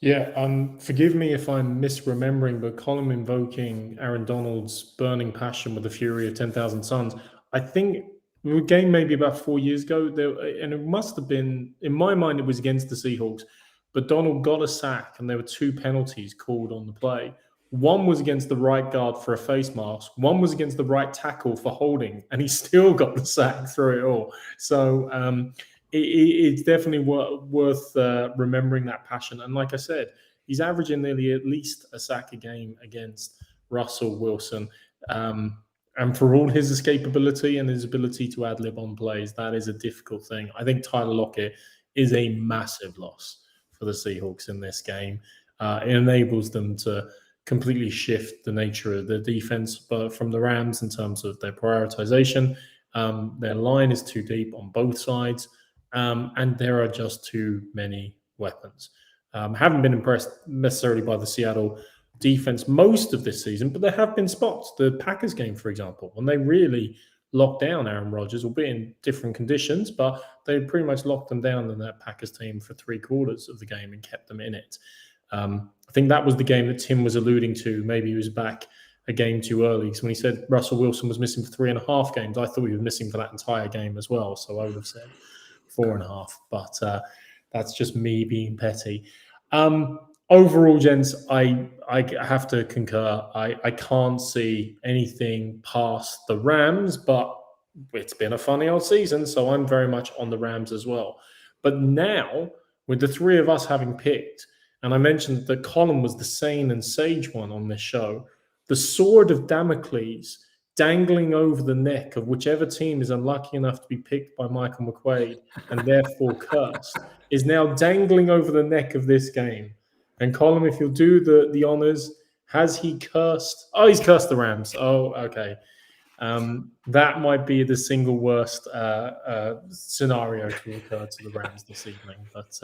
Yeah, forgive me if I'm misremembering, but Colin invoking Aaron Donald's burning passion with the fury of 10,000 suns. I think the game maybe about 4 years ago, and it must have been, in my mind, it was against the Seahawks, but Donald got a sack and there were two penalties called on the play. One was against the right guard for a face mask. One was against the right tackle for holding, and he still got the sack through it all. So it's definitely worth remembering that passion. And like I said, he's averaging nearly at least a sack a game against Russell Wilson. And for all his escapability and his ability to ad-lib on plays, that is a difficult thing. I think Tyler Lockett is a massive loss for the Seahawks in this game. It enables them to completely shift the nature of the defense from the Rams in terms of their prioritization. Their line is too deep on both sides, and there are just too many weapons. Haven't been impressed necessarily by the Seattle defense most of this season, but there have been spots. The Packers game, for example, when they really locked down Aaron Rodgers, albeit in different conditions, but they pretty much locked them down in that Packers team for 3/4 of the game and kept them in it. I think that was the game that Tim was alluding to. Maybe he was back a game too early. Because when he said Russell Wilson was missing for 3.5 games, I thought he was missing for that entire game as well. So I would have said 4.5. But that's just me being petty. Overall, gents, I have to concur. I can't see anything past the Rams, but it's been a funny old season, so I'm very much on the Rams as well. But now, with the three of us having picked, and I mentioned that Colin was the sane and sage one on this show, the sword of Damocles dangling over the neck of whichever team is unlucky enough to be picked by Michael McQuaid and therefore cursed is now dangling over the neck of this game. And Colin, if you'll do the honors, has he cursed? Oh, he's cursed the Rams. Oh, okay. That might be the single worst scenario to occur to the Rams this evening. But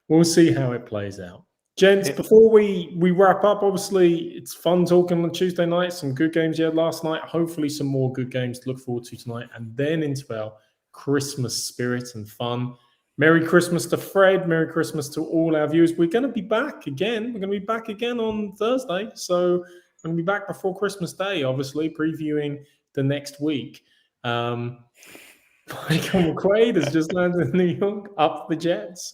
we'll see how it plays out. Gents, before we wrap up, obviously, it's fun talking on Tuesday night. Some good games you had last night. Hopefully some more good games to look forward to tonight. And then into our Christmas spirit and fun. Merry Christmas to Fred. Merry Christmas to all our viewers. We're going to be back again. We're going to be back again on Thursday. So we're going to be back before Christmas Day, obviously, previewing the next week. Michael McQuaid has just landed in New York, up the Jets.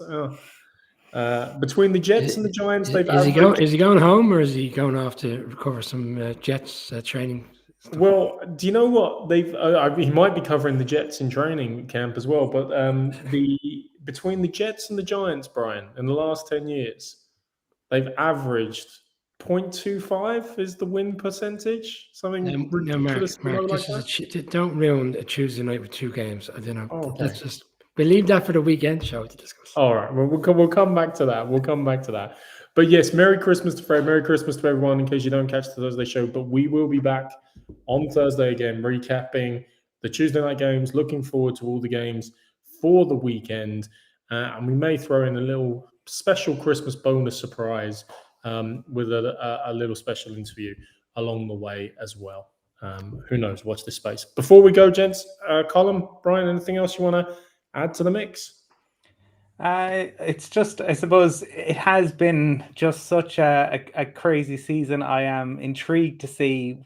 Between the Jets and the Giants, they've is he going home, or is he going off to recover some Jets training stuff? Well, do you know what they've? He might be covering the Jets in training camp as well. But between the Jets and the Giants, Brian, in the last 10 years, they've averaged 0.25 is the win percentage. Something ridiculous. Mark, don't ruin a Tuesday night with two games. I don't know. Okay. Let's just leave that for the weekend show to discuss. All right, well, we'll come back to that. We'll come back to that. But yes, Merry Christmas to Fred. Merry Christmas to everyone. In case you don't catch the Thursday show, but we will be back on Thursday again, recapping the Tuesday night games. Looking forward to all the games for the weekend, and we may throw in a little special Christmas bonus surprise with a little special interview along the way as well. Who knows? Watch this space. Before we go, gents, Colin, Brian, anything else you want to add to the mix? It's just, I suppose it has been just such a crazy season. I am intrigued to see,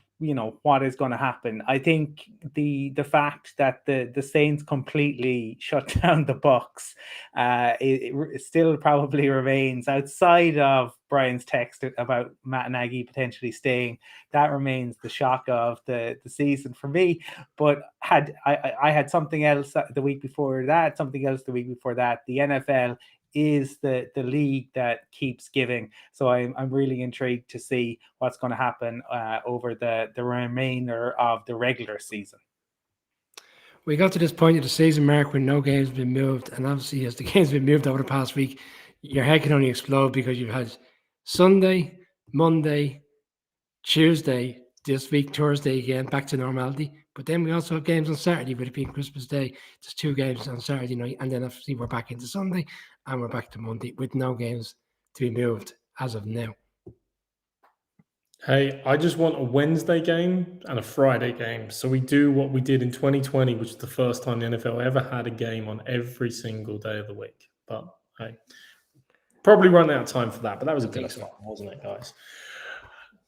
what is going to happen. I think the fact that the Saints completely shut down the Bucks, it still probably remains, outside of Brian's text about Matt Nagy potentially staying. That remains the shock of the season for me. But I had something else the week before that, something else the week before that. The NFL is the league that keeps giving. So I'm really intrigued to see what's going to happen over the remainder of the regular season. We got to this point of the season, Mark, when no games have been moved. And obviously, as the games have been moved over the past week, your head can only explode because you've had Sunday, Monday, Tuesday, this week, Thursday again, back to normality. But then we also have games on Saturday, with it being Christmas Day. There's 2 games on Saturday night, and then obviously we're back into Sunday, and we're back to Monday with no games to be moved as of now. Hey, I just want a Wednesday game and a Friday game. So we do what we did in 2020, which is the first time the NFL ever had a game on every single day of the week. But hey, probably run out of time for that. But that was a bit of fun, wasn't it, guys?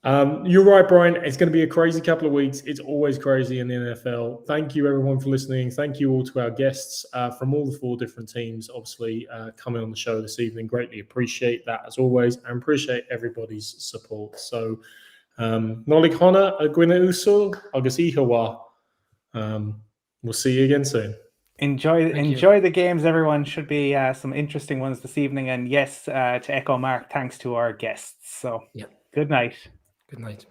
You're right, Brian. It's going to be a crazy couple of weeks. It's always crazy in the NFL. Thank you, everyone, for listening. Thank you all to our guests from all the 4 different teams, obviously, coming on the show this evening. Greatly appreciate that, as always, and appreciate everybody's support. So, Nolik Hona, Agwina Usul, Agus Ihawa. We'll see you again soon. Enjoy the games, everyone. Should be some interesting ones this evening. And yes, to echo Mark, thanks to our guests. So, yeah. Good night. Good night.